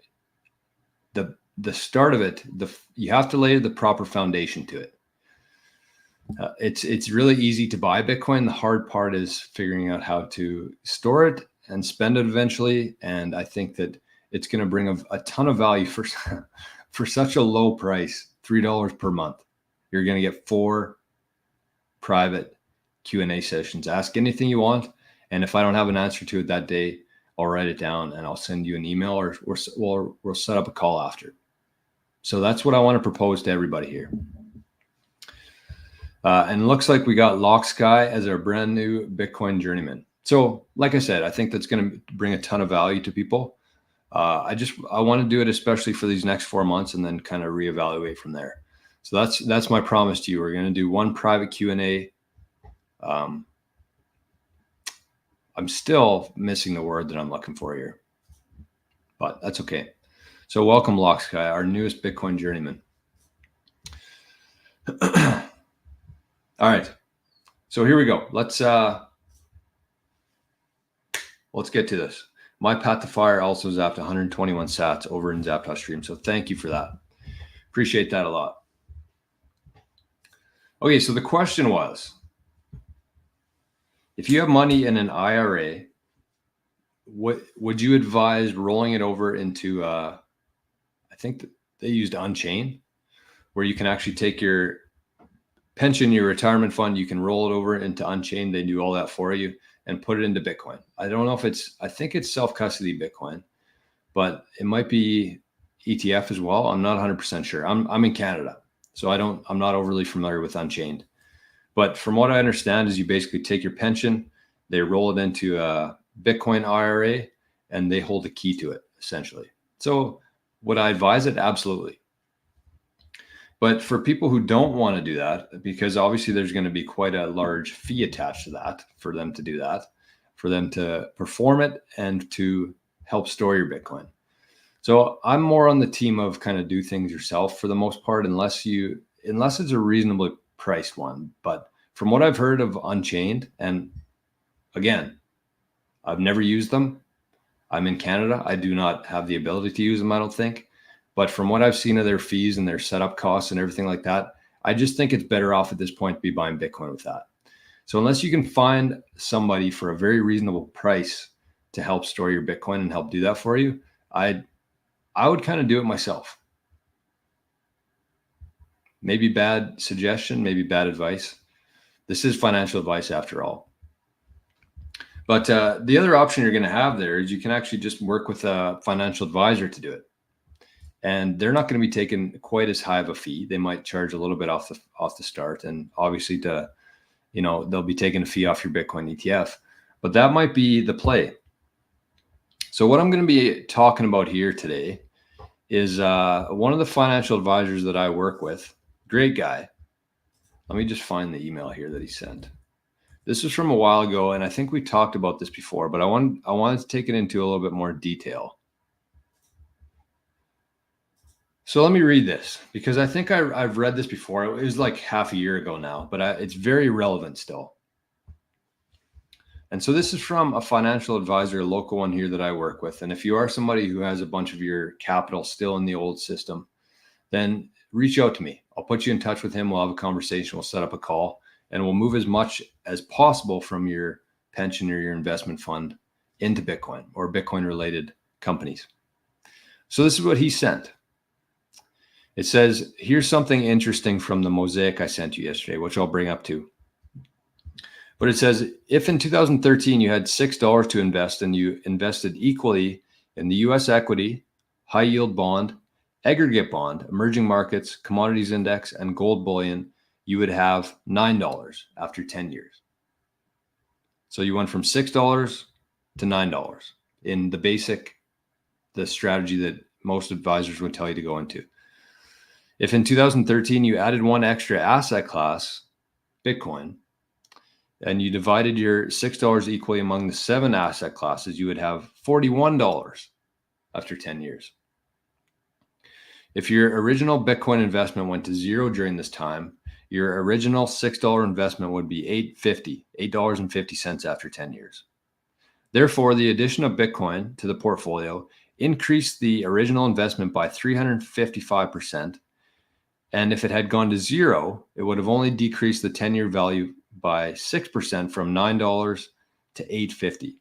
the start of it, you have to lay the proper foundation to it. It's really easy to buy Bitcoin. The hard part is figuring out how to store it and spend it eventually. And I think that it's going to bring a ton of value for such a low price, $3 per month. You're going to get 4 private Q&A sessions. Ask anything you want. And if I don't have an answer to it that day, I'll write it down and I'll send you an email or we'll set up a call after. So that's what I want to propose to everybody here. And it looks like we got LockSky as our brand new Bitcoin Journeyman. So like I said, I think that's going to bring a ton of value to people. I want to do it especially for these next 4 months and then kind of reevaluate from there. So that's my promise to you. We're going to do one private Q&A. I'm still missing the word that I'm looking for here, but that's okay. So welcome, LockSky, our newest Bitcoin Journeyman. All right, so here we go. Let's get to this. My Path to Fire also zapped 121 sats over in Zap.stream. So thank you for that. Appreciate that a lot. Okay, so the question was, if you have money in an IRA, what would you advise rolling it over into, I think they used Unchained, where you can actually take your pension, your retirement fund, you can roll it over into Unchained. They do all that for you and put it into Bitcoin. I don't know if I think it's self-custody Bitcoin, but it might be ETF as well. I'm not 100% sure. I'm in Canada, so I'm not overly familiar with Unchained. But from what I understand is you basically take your pension, they roll it into a Bitcoin IRA, and they hold the key to it, essentially. So would I advise it? Absolutely. But for people who don't want to do that, because obviously there's going to be quite a large fee attached to that for them to do that, for them to perform it and to help store your Bitcoin. So I'm more on the team of kind of do things yourself for the most part, unless it's a reasonably priced one. But from what I've heard of Unchained, and again, I've never used them. I'm in Canada. I do not have the ability to use them, I don't think. But from what I've seen of their fees and their setup costs and everything like that, I just think it's better off at this point to be buying Bitcoin with that. So unless you can find somebody for a very reasonable price to help store your Bitcoin and help do that for you, I would kind of do it myself. Maybe bad suggestion, maybe bad advice. This is financial advice after all. But the other option you're going to have there is you can actually just work with a financial advisor to do it. And they're not going to be taking quite as high of a fee. They might charge a little bit off the start. And obviously they'll be taking a fee off your Bitcoin ETF, but that might be the play. So what I'm going to be talking about here today is one of the financial advisors that I work with. Great guy. Let me just find the email here that he sent. This was from a while ago, and I think we talked about this before, but I wanted to take it into a little bit more detail. So let me read this, because I think I've read this before. It was like half a year ago now, but it's very relevant still. And so this is from a financial advisor, a local one here that I work with. And if you are somebody who has a bunch of your capital still in the old system, then reach out to me. I'll put you in touch with him. We'll have a conversation. We'll set up a call, and we'll move as much as possible from your pension or your investment fund into Bitcoin or Bitcoin related companies. So this is what he sent. It says, here's something interesting from the mosaic I sent you yesterday, which I'll bring up too. But it says, if in 2013 you had $6 to invest and you invested equally in the US equity, high yield bond, aggregate bond, emerging markets, commodities index, and gold bullion, you would have $9 after 10 years. So you went from $6 to $9 in the strategy that most advisors would tell you to go into. If in 2013 you added one extra asset class, Bitcoin, and you divided your $6 equally among the 7 asset classes, you would have $41 after 10 years. If your original Bitcoin investment went to zero during this time, your original $6 investment would be $8.50 after 10 years. Therefore, the addition of Bitcoin to the portfolio increased the original investment by 355%. And if it had gone to zero, it would have only decreased the 10-year value by 6% from $9 to $8.50.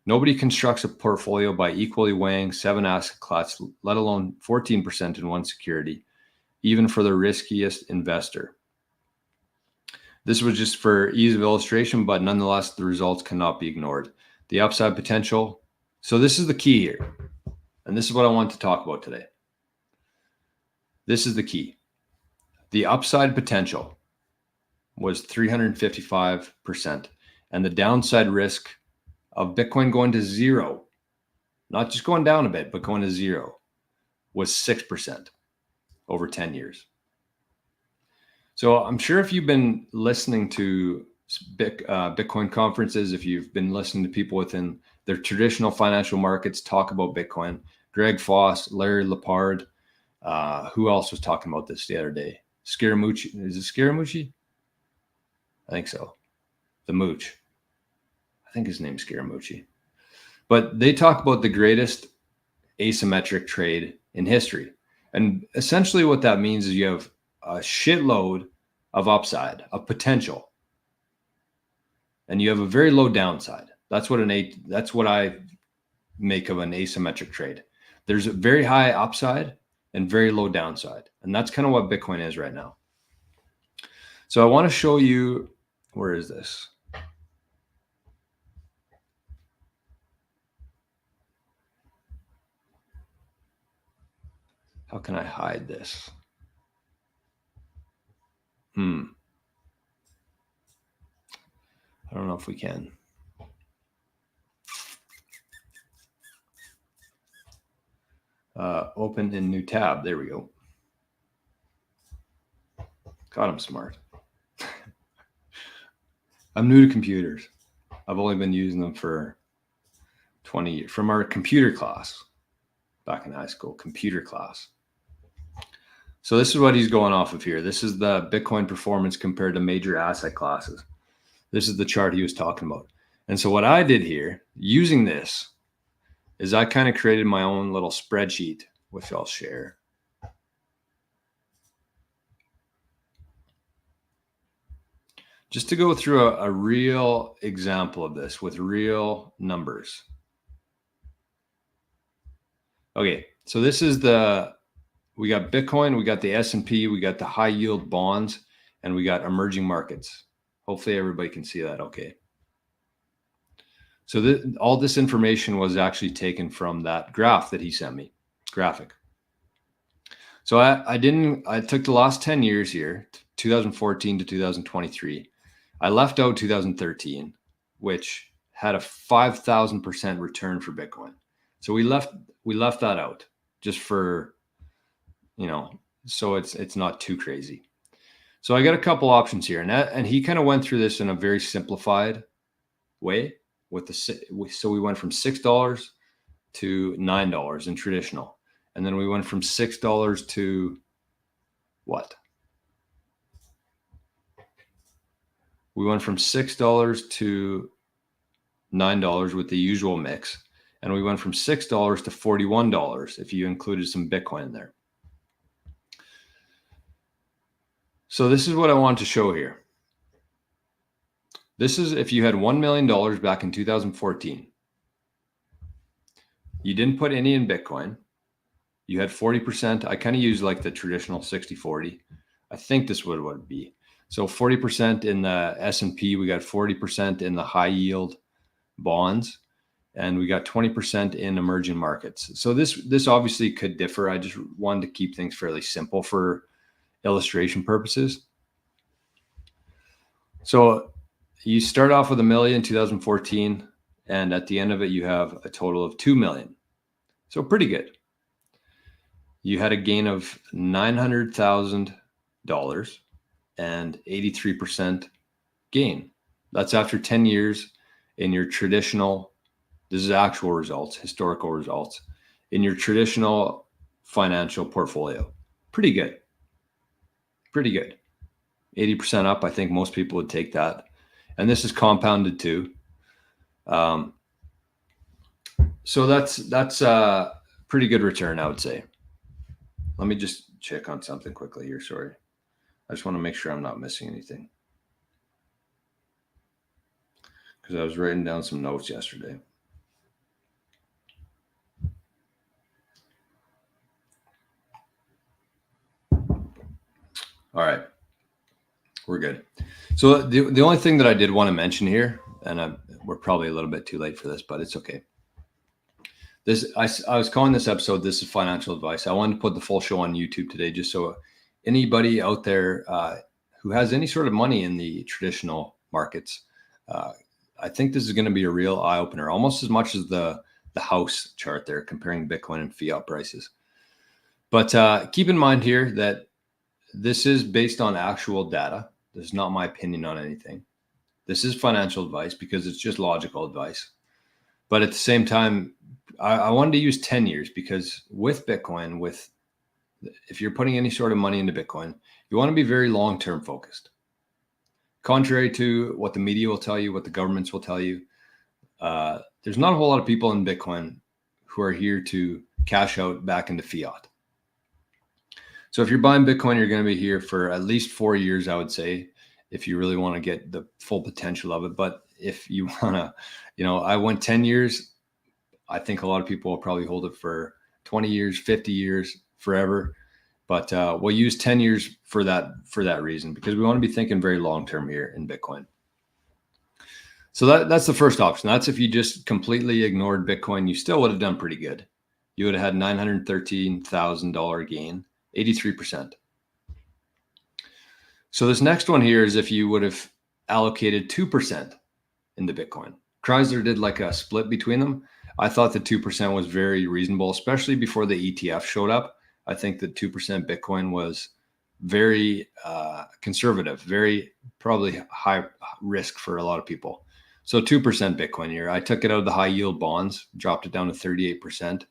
Nobody constructs a portfolio by equally weighing 7 asset classes, let alone 14% in one security, even for the riskiest investor. This was just for ease of illustration, but nonetheless, the results cannot be ignored. The upside potential. So this is the key here. And this is what I want to talk about today. This is the key. The upside potential was 355%. And the downside risk of Bitcoin going to zero, not just going down a bit, but going to zero, was 6% over 10 years. So I'm sure if you've been listening to Bitcoin conferences, if you've been listening to people within their traditional financial markets talk about Bitcoin, Greg Foss, Larry Lepard, who else was talking about this the other day? Scaramucci. Is it Scaramucci? I think so. The Mooch. I think his name's Scaramucci. But they talk about the greatest asymmetric trade in history. And essentially what that means is you have a shitload of upside, of potential. and you have a very low downside. That's what I make of an asymmetric trade. There's a very high upside and very low downside. And that's kind of what Bitcoin is right now. So I want to show you, where is this? How can I hide this? I don't know if we can. Open in new tab. There we go. God, I'm smart. I'm new to computers. I've only been using them for 20 years. From our computer class back in high school, computer class. So this is what he's going off of here. This is the Bitcoin performance compared to major asset classes. This is the chart he was talking about. And so what I did here, using this, is I kind of created my own little spreadsheet, which I'll share. Just to go through a real example of this with real numbers. Okay, so this is we got Bitcoin, we got the S&P, we got the high yield bonds, and we got emerging markets. Hopefully everybody can see that okay. So all this information was actually taken from that graph that he sent me, graphic. So I took the last 10 years here, 2014 to 2023. I left out 2013, which had a 5,000% return for Bitcoin. So we left that out just for, so it's not too crazy. So I got a couple options here, and he kind of went through this in a very simplified way so we went from $6 to $9 in traditional, and then we went from $6 to what? We went from $6 to $9 with the usual mix, and we went from $6 to $41 if you included some Bitcoin in there. So this is what I want to show here. This is if you had $1 million back in 2014. You didn't put any in Bitcoin. You had 40%. I kind of use like the traditional 60-40. I think this would what it would be. So 40% in the S&P, we got 40% in the high yield bonds, and we got 20% in emerging markets. So this obviously could differ. I just wanted to keep things fairly simple for illustration purposes. So you start off with $1 million in 2014, and at the end of it, you have a total of $2 million. So pretty good. You had a gain of $900,000 and 83% gain. That's after 10 years in your traditional, this is actual results, historical results, in your traditional financial portfolio. Pretty good. Pretty good. 80% up. I think most people would take that. And this is compounded too. So that's a pretty good return, I would say. Let me just check on something quickly here. Sorry. I just want to make sure I'm not missing anything, because I was writing down some notes yesterday. All right. We're good. So the only thing that I did want to mention here, and we're probably a little bit too late for this, but it's okay. I was calling this episode, This is Financial Advice. I wanted to put the full show on YouTube today, just so anybody out there who has any sort of money in the traditional markets, I think this is going to be a real eye opener, almost as much as the house chart there, comparing Bitcoin and fiat prices. But keep in mind here that this is based on actual data. This is not my opinion on anything. This is financial advice because it's just logical advice. But at the same time, I wanted to use 10 years because with Bitcoin, if you're putting any sort of money into Bitcoin, you want to be very long-term focused. Contrary to what the media will tell you, what the governments will tell you, there's not a whole lot of people in Bitcoin who are here to cash out back into fiat. So if you're buying Bitcoin, you're going to be here for at least 4 years, I would say, if you really want to get the full potential of it. But if you want to, I went 10 years. I think a lot of people will probably hold it for 20 years, 50 years, forever. But we'll use 10 years for that reason, because we want to be thinking very long-term here in Bitcoin. So that's the first option. That's if you just completely ignored Bitcoin, you still would have done pretty good. You would have had $913,000 gain, 83%. So this next one here is if you would have allocated 2% into Bitcoin. Crysler did like a split between them. I thought the 2% was very reasonable, especially before the ETF showed up. I think that 2% Bitcoin was very conservative, very probably high risk for a lot of people. So 2% Bitcoin here. I took it out of the high yield bonds, dropped it down to 38%.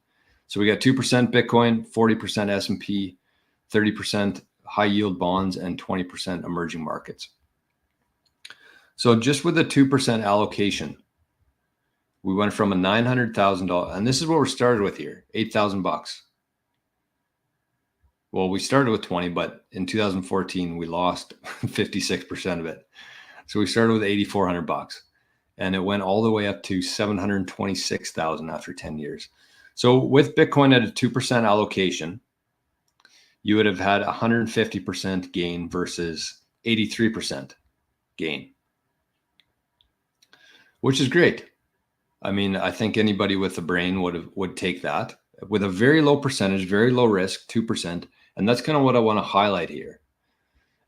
So we got 2% Bitcoin, 40% S&P, 30% high yield bonds, and 20% emerging markets. So just with the 2% allocation, we went from a $900,000, and this is what we're started with here, $8,000. Well, we started with 20, but in 2014 we lost 56% of it. So we started with $8,400, and it went all the way up to $726,000 after 10 years. So with Bitcoin at a 2% allocation, you would have had 150% gain versus 83% gain, which is great. I mean, I think anybody with a brain would take that with a very low percentage, very low risk, 2%. And that's kind of what I want to highlight here.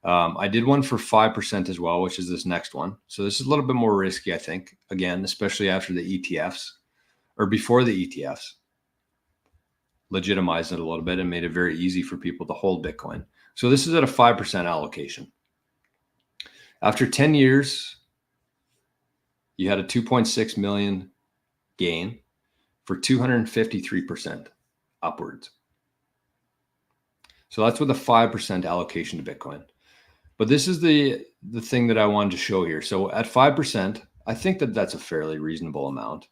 I did one for 5% as well, which is this next one. So this is a little bit more risky, I think, again, especially after the ETFs or before the ETFs legitimized it a little bit and made it very easy for people to hold Bitcoin. So this is at a 5% allocation. After 10 years, you had a 2.6 million gain for 253% upwards. So that's with a 5% allocation to Bitcoin. But this is the thing that I wanted to show here. So at 5%, I think that that's a fairly reasonable amount.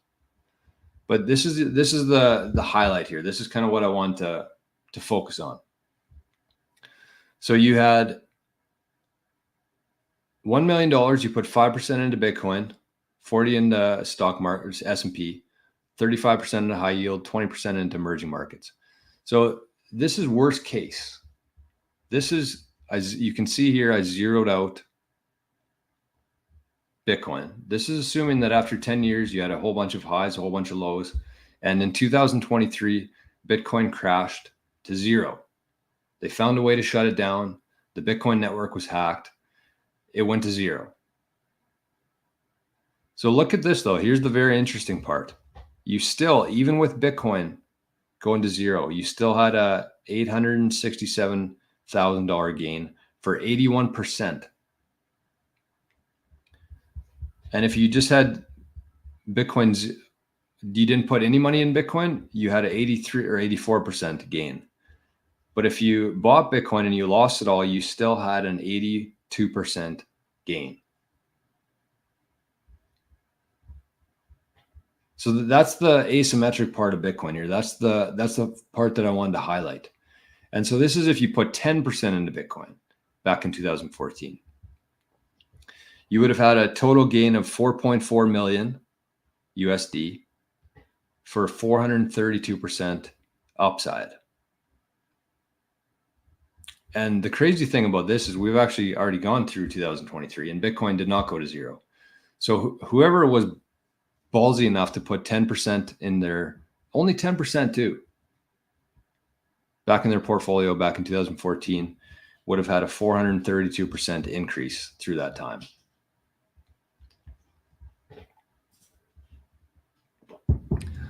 But this is the highlight here. This is kind of what I want to focus on. So you had $1 million, you put 5% into Bitcoin, 40 into stock markets, S&P, 35% into high yield, 20% into emerging markets. So this is worst case. This is, as you can see here, I zeroed out Bitcoin. This is assuming that after 10 years, you had a whole bunch of highs, a whole bunch of lows. And in 2023, Bitcoin crashed to zero. They found a way to shut it down. The Bitcoin network was hacked. It went to zero. So look at this, though. Here's the very interesting part. You still, even with Bitcoin going to zero, you still had a $867,000 gain for 81%. And if you just had Bitcoin's, you didn't put any money in Bitcoin, you had an 83 or 84% gain. But if you bought Bitcoin and you lost it all, you still had an 82% gain. So that's the asymmetric part of Bitcoin here. That's the part that I wanted to highlight. And so this is if you put 10% into Bitcoin back in 2014. You would have had a total gain of 4.4 million USD for 432% upside. And the crazy thing about this is we've actually already gone through 2023 and Bitcoin did not go to zero. So whoever was ballsy enough to put 10% in their, only 10% too, back in their portfolio back in 2014 would have had a 432% increase through that time.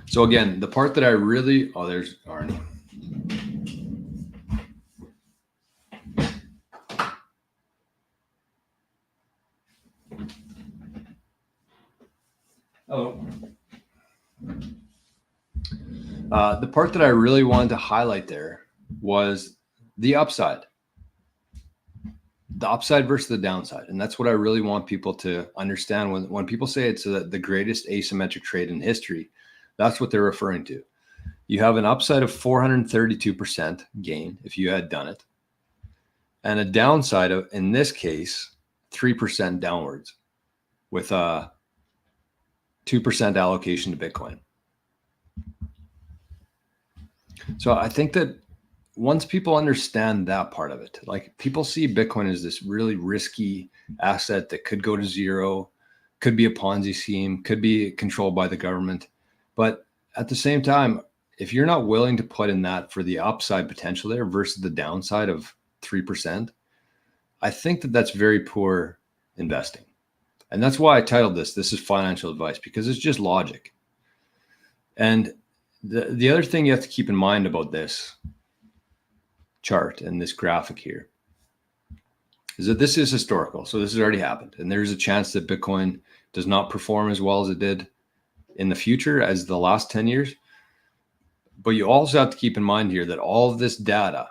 So again, the part that I really, oh, there's Arnie. Hello. The part that I really wanted to highlight there was the upside. The upside versus the downside. And that's what I really want people to understand. When people say it's the greatest asymmetric trade in history, that's what they're referring to. You have an upside of 432% gain if you had done it, and a downside of, in this case, 3% downwards with a 2% allocation to Bitcoin. So I think that once people understand that part of it, like people see Bitcoin as this really risky asset that could go to zero, could be a Ponzi scheme, could be controlled by the government. But at the same time, if you're not willing to put in that for the upside potential there versus the downside of 3%, I think that that's very poor investing. And that's why I titled this is financial advice, because it's just logic. And the other thing you have to keep in mind about this chart and this graphic here is that this is historical. So this has already happened. And there's a chance that Bitcoin does not perform as well as it did in the future as the last 10 years. But you also have to keep in mind here that all of this data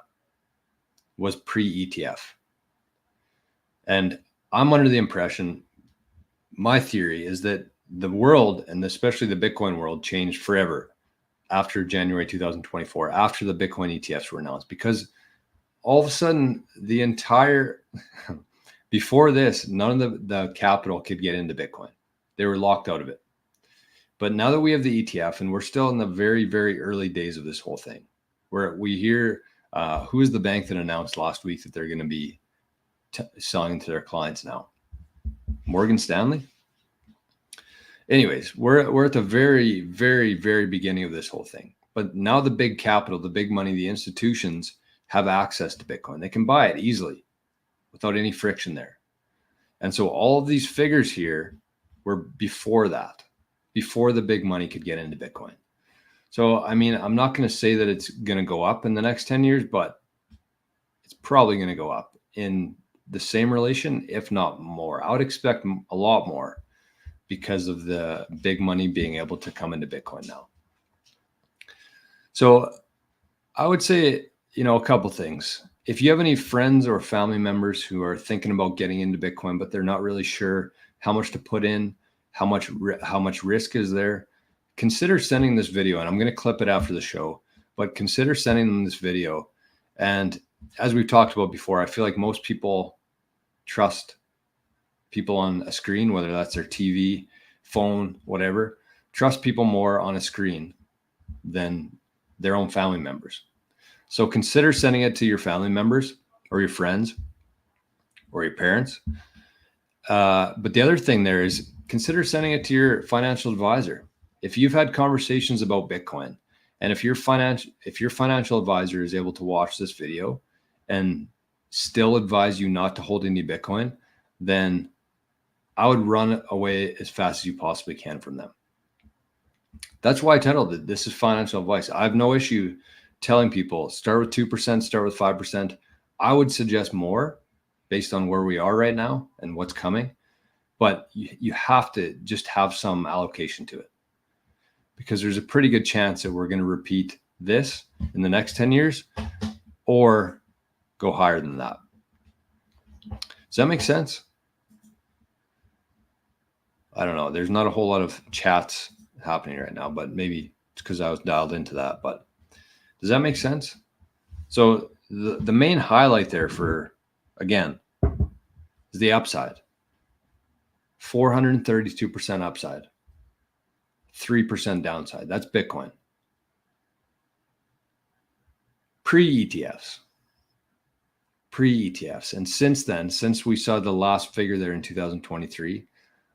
was pre-ETF. And I'm under the impression, my theory is that the world, and especially the Bitcoin world, changed forever after January 2024, after the Bitcoin ETFs were announced, because all of a sudden the entire, before this, none of the capital could get into Bitcoin. They were locked out of it. But now that we have the ETF, and we're still in the very, very early days of this whole thing, where we hear, who is the bank that announced last week that they're going to be selling to their clients now? Morgan Stanley? Anyways, we're at the very, very, very beginning of this whole thing. But now the big capital, the big money, the institutions have access to Bitcoin. They can buy it easily without any friction there. And so all of these figures here were before that, before the big money could get into Bitcoin. So, I mean, I'm not going to say that it's going to go up in the next 10 years, but it's probably going to go up in the same relation, if not more. I would expect a lot more because of the big money being able to come into Bitcoin now. So I would say, a couple things. If you have any friends or family members who are thinking about getting into Bitcoin, but they're not really sure how much to put in, how much risk is there, consider sending this video. And I'm going to clip it after the show, but consider sending them this video. And as we've talked about before, I feel like most people trust people on a screen, whether that's their TV, phone, whatever, trust people more on a screen than their own family members. So consider sending it to your family members or your friends or your parents. But the other thing there is consider sending it to your financial advisor. If you've had conversations about Bitcoin, and if your financial advisor is able to watch this video and still advise you not to hold any Bitcoin, then I would run away as fast as you possibly can from them. That's why I titled it, This is Financial Advice. I have no issue telling people, start with 2%, start with 5%. I would suggest more based on where we are right now and what's coming. But you have to just have some allocation to it, because there's a pretty good chance that we're going to repeat this in the next 10 years or go higher than that. Does that make sense? I don't know. There's not a whole lot of chats happening right now, but maybe it's because I was dialed into that. But does that make sense? So the main highlight there for, again, is the upside. 432% upside, 3% downside. That's Bitcoin. Pre-ETFs. And since then, since we saw the last figure there in 2023,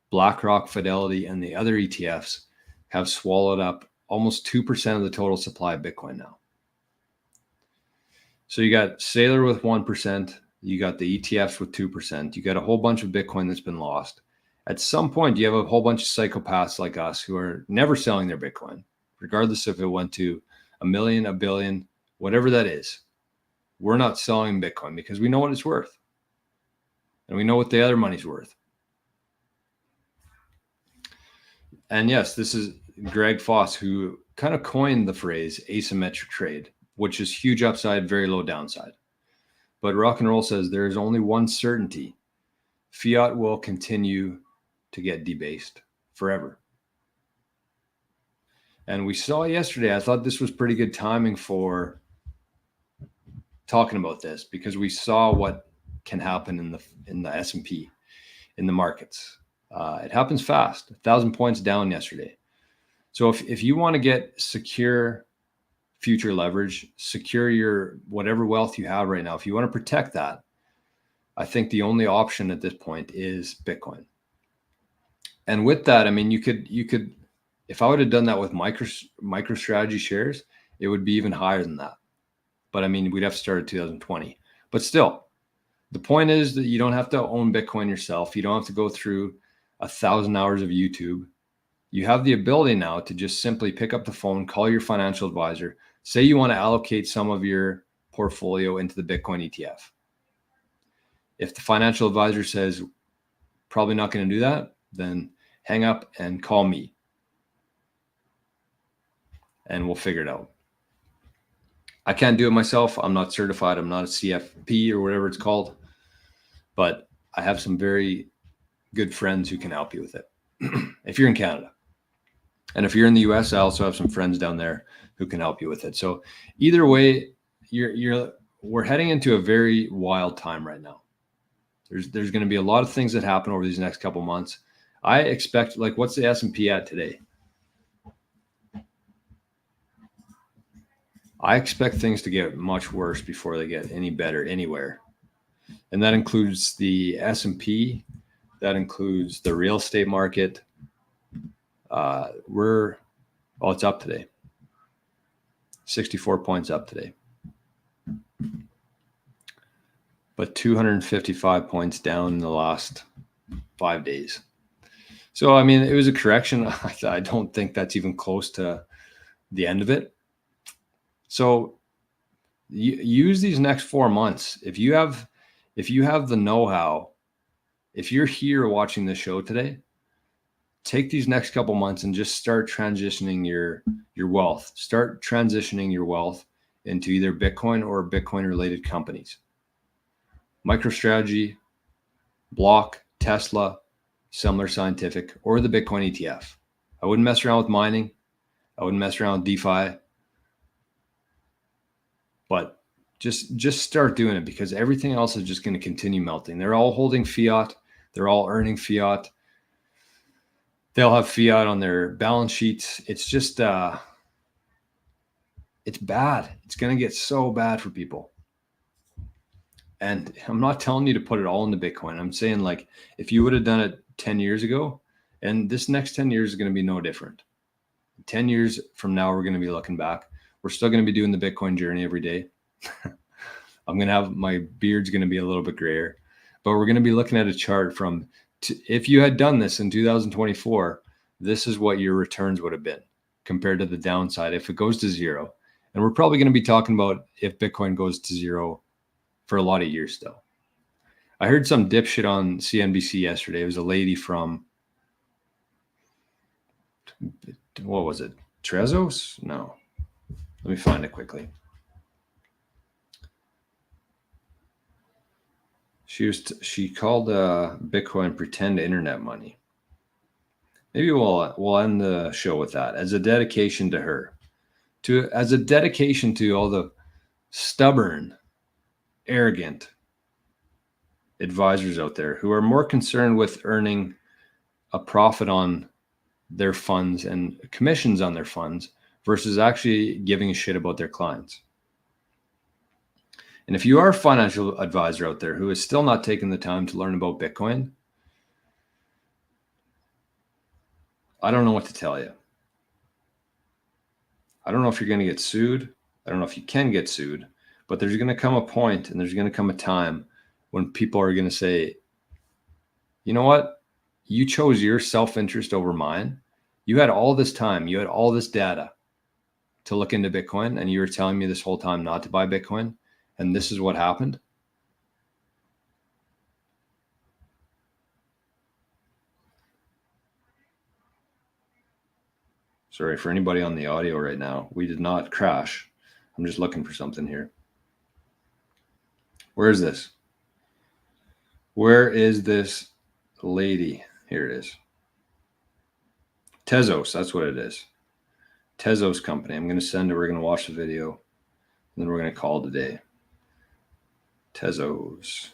BlackRock, Fidelity, and the other ETFs have swallowed up almost 2% of the total supply of Bitcoin now. So you got Saylor with 1%, you got the ETFs with 2%, you got a whole bunch of Bitcoin that's been lost. At some point, you have a whole bunch of psychopaths like us who are never selling their Bitcoin, regardless if it went to $1 million, $1 billion, whatever that is. We're not selling Bitcoin because we know what it's worth. And we know what the other money's worth. And yes, this is Greg Foss, who kind of coined the phrase asymmetric trade, which is huge upside, very low downside. But Rock and Roll says there is only one certainty. Fiat will continue to get debased forever. And we saw yesterday, I thought this was pretty good timing for talking about this, because we saw what can happen in the S&P, in the markets. It happens fast. 1,000 points down yesterday. So if you want to get secure future leverage, secure your whatever wealth you have right now, if you want to protect that, I think the only option at this point is Bitcoin. And with that, I mean, you could, if I would have done that with MicroStrategy shares, it would be even higher than that. But I mean, we'd have to start at 2020. But still, the point is that you don't have to own Bitcoin yourself. You don't have to go through 1,000 hours of YouTube. You have the ability now to just simply pick up the phone, call your financial advisor, say you want to allocate some of your portfolio into the Bitcoin ETF. If the financial advisor says, probably not going to do that, then hang up and call me and we'll figure it out. I can't do it myself. I'm not certified. I'm not a CFP or whatever it's called, but I have some very good friends who can help you with it if you're in Canada. And if you're in the US, I also have some friends down there who can help you with it. So either way, we're heading into a very wild time right now. There's going to be a lot of things that happen over these next couple months. I expect, like, what's the S&P at today? I expect things to get much worse before they get any better anywhere. And that includes the S&P, that includes the real estate market. It's up today. 64 points up today. But 255 points down in the last 5 days. So, I mean, it was a correction. I don't think that's even close to the end of it. So use these next 4 months. If you have the know-how, if you're here watching this show today, take these next couple months and just start transitioning your wealth. Start transitioning your wealth into either Bitcoin or Bitcoin-related companies. MicroStrategy, Block, Tesla, Similar Scientific, or the Bitcoin ETF. I wouldn't mess around with mining. I wouldn't mess around with DeFi. But just start doing it, because everything else is just going to continue melting. They're all holding fiat. They're all earning fiat. They'll have fiat on their balance sheets. It's just, it's bad. It's going to get so bad for people. And I'm not telling you to put it all into Bitcoin. I'm saying, like, if you would have done it 10 years ago, and this next 10 years is going to be no different. 10 years from now, we're going to be looking back. We're still going to be doing the Bitcoin journey every day. I'm going to have, my beard's going to be a little bit grayer, but we're going to be looking at a chart from, if you had done this in 2024, this is what your returns would have been compared to the downside if it goes to zero. And we're probably going to be talking about if Bitcoin goes to zero for a lot of years still. I heard some dipshit on CNBC yesterday. It was a lady from, what was it? Trezos? No. Let me find it quickly. She called Bitcoin pretend internet money. Maybe we'll end the show with that as a dedication to her, as a dedication to all the stubborn, arrogant advisors out there who are more concerned with earning a profit on their funds and commissions on their funds versus actually giving a shit about their clients. And if you are a financial advisor out there who is still not taking the time to learn about Bitcoin, I don't know what to tell you. I don't know if you're going to get sued. I don't know if you can get sued, but there's going to come a point and there's going to come a time when people are going to say, you know what? You chose your self-interest over mine. You had all this time. You had all this data to look into Bitcoin, and you were telling me this whole time not to buy Bitcoin. And this is what happened. Sorry for anybody on the audio right now. We did not crash. I'm just looking for something here. Where is this? Where is this lady? Here it is. Tezos, that's what it is. Tezos company. I'm going to send it. We're going to watch the video. And then we're going to call it a day. Tezos.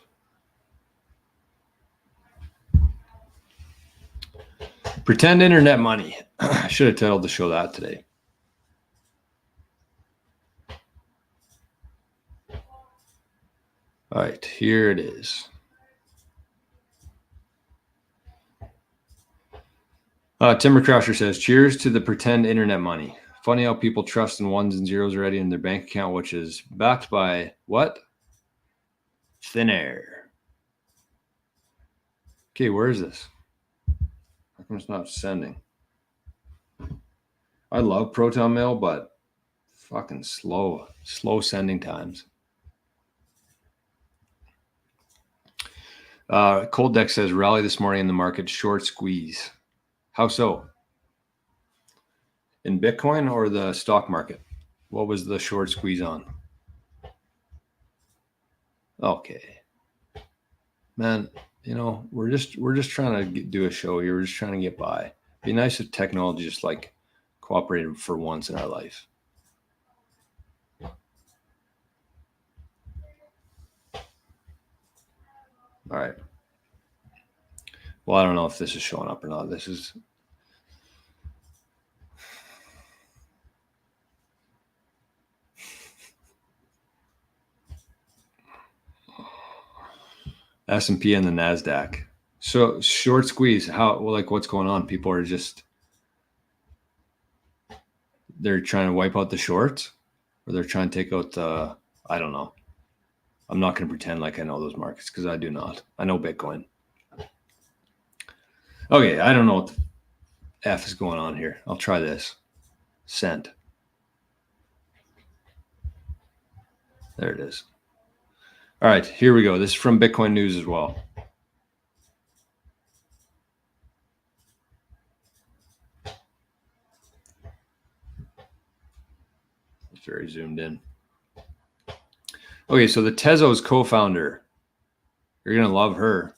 Pretend internet money. I should have titled the show that today. All right, here it is. Timber Crusher says, cheers to the pretend internet money. Funny how people trust in ones and zeros already in their bank account, which is backed by what? Thin air. Okay, where is this? How come it's not sending? I love Proton Mail, but fucking slow sending times. Cold Deck says, rally this morning in the market, short squeeze. How so? In Bitcoin or the stock market? What was the short squeeze on? Okay. Man, you know, we're just trying to do a show here. We're just trying to get by. It'd be nice if technology just like cooperated for once in our life. All right. Well, I don't know if this is showing up or not. This is S&P and the NASDAQ. So short squeeze, how, well, like what's going on? People are just, they're trying to wipe out the shorts, or they're trying to take out the, I don't know. I'm not going to pretend like I know those markets because I do not. I know Bitcoin. Okay, I don't know what the F is going on here. I'll try this. Send. There it is. All right, here we go. This is from Bitcoin News as well. It's very zoomed in. Okay, so the Tezos co-founder, you're going to love her.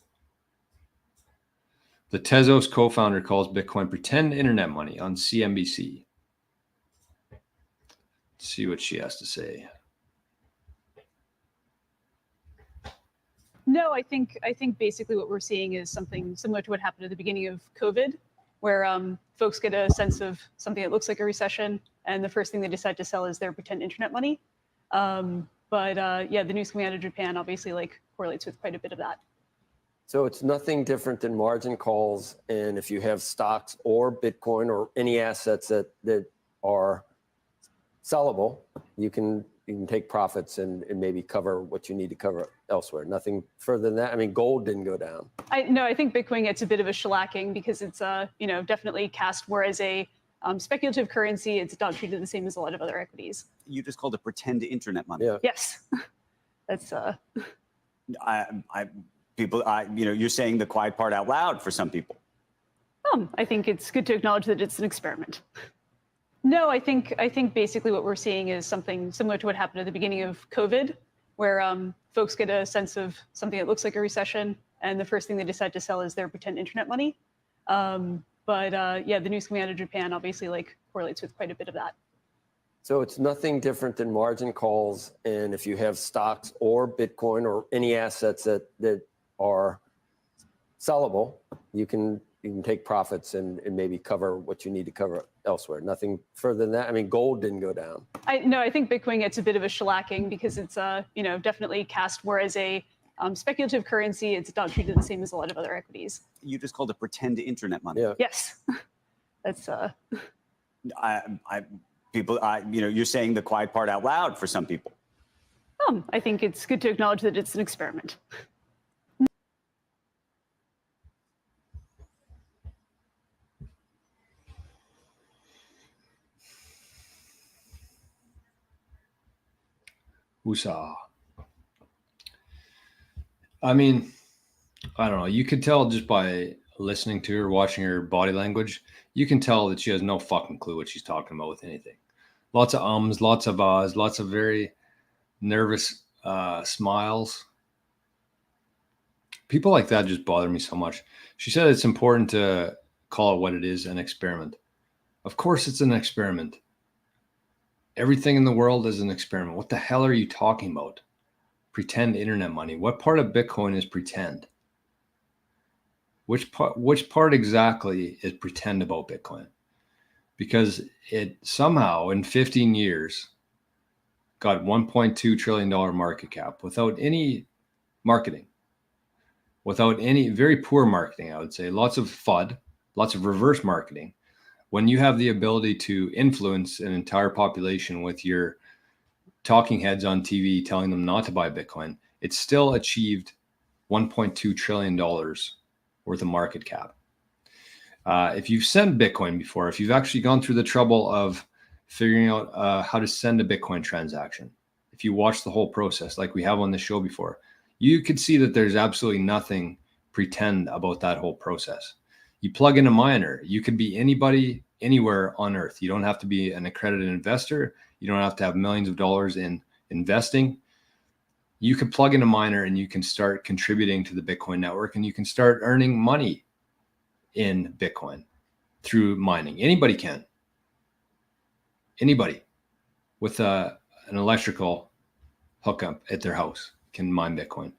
The Tezos co-founder calls Bitcoin pretend internet money on CNBC. Let's see what she has to say. No, I think basically what we're seeing is something similar to what happened at the beginning of COVID, where folks get a sense of something that looks like a recession, and the first thing they decide to sell is their pretend internet money. Yeah, the news coming out of Japan obviously like correlates with quite a bit of that. So it's nothing different than margin calls, and if you have stocks or Bitcoin or any assets that are sellable, you can take profits and maybe cover what you need to cover elsewhere. Nothing further than that. I mean, gold didn't go down. No, I think Bitcoin gets a bit of a shellacking because it's definitely cast more as a speculative currency. It's not treated the same as a lot of other equities. You just called it pretend internet money. Yeah. Yes, that's. You're saying the quiet part out loud for some people. I think it's good to acknowledge that it's an experiment. No, I think basically what we're seeing is something similar to what happened at the beginning of COVID, where folks get a sense of something that looks like a recession, and the first thing they decide to sell is their pretend internet money. Yeah, the news coming out of Japan obviously like correlates with quite a bit of that. So it's nothing different than margin calls, and if you have stocks or Bitcoin or any assets that are sellable, you can take profits and maybe cover what you need to cover elsewhere. Nothing further than that. I mean, gold didn't go down. No, I think Bitcoin gets a bit of a shellacking because it's definitely cast more as a speculative currency. It's not treated the same as a lot of other equities. You just called it pretend internet money. Yeah. Yes, that's. You're saying the quiet part out loud for some people. I think it's good to acknowledge that it's an experiment. Woosah. I mean, I don't know. You could tell just by listening to her, watching her body language, you can tell that she has no fucking clue what she's talking about with anything. Lots of ums, lots of ahs, lots of very nervous smiles. People like that just bother me so much. She said it's important to call it what it is, an experiment. Of course it's an experiment. Everything in the world is an experiment. What the hell are you talking about? Pretend internet money. What part of Bitcoin is pretend? Which part exactly is pretend about Bitcoin? Because it somehow in 15 years got $1.2 trillion market cap without any marketing, without any very poor marketing, I would say, lots of FUD, lots of reverse marketing. When you have the ability to influence an entire population with your talking heads on TV telling them not to buy Bitcoin, it's still achieved $1.2 trillion worth of market cap. If you've sent Bitcoin before, if you've actually gone through the trouble of figuring out how to send a Bitcoin transaction, if you watch the whole process like we have on the show before, you could see that there's absolutely nothing pretend about that whole process. You plug in a miner, you could be anybody, anywhere on earth. You don't have to be an accredited investor. You don't have to have millions of dollars in investing. You can plug in a miner and you can start contributing to the Bitcoin network, and you can start earning money in Bitcoin through mining. Anybody can. Anybody with an electrical hookup at their house can mine Bitcoin.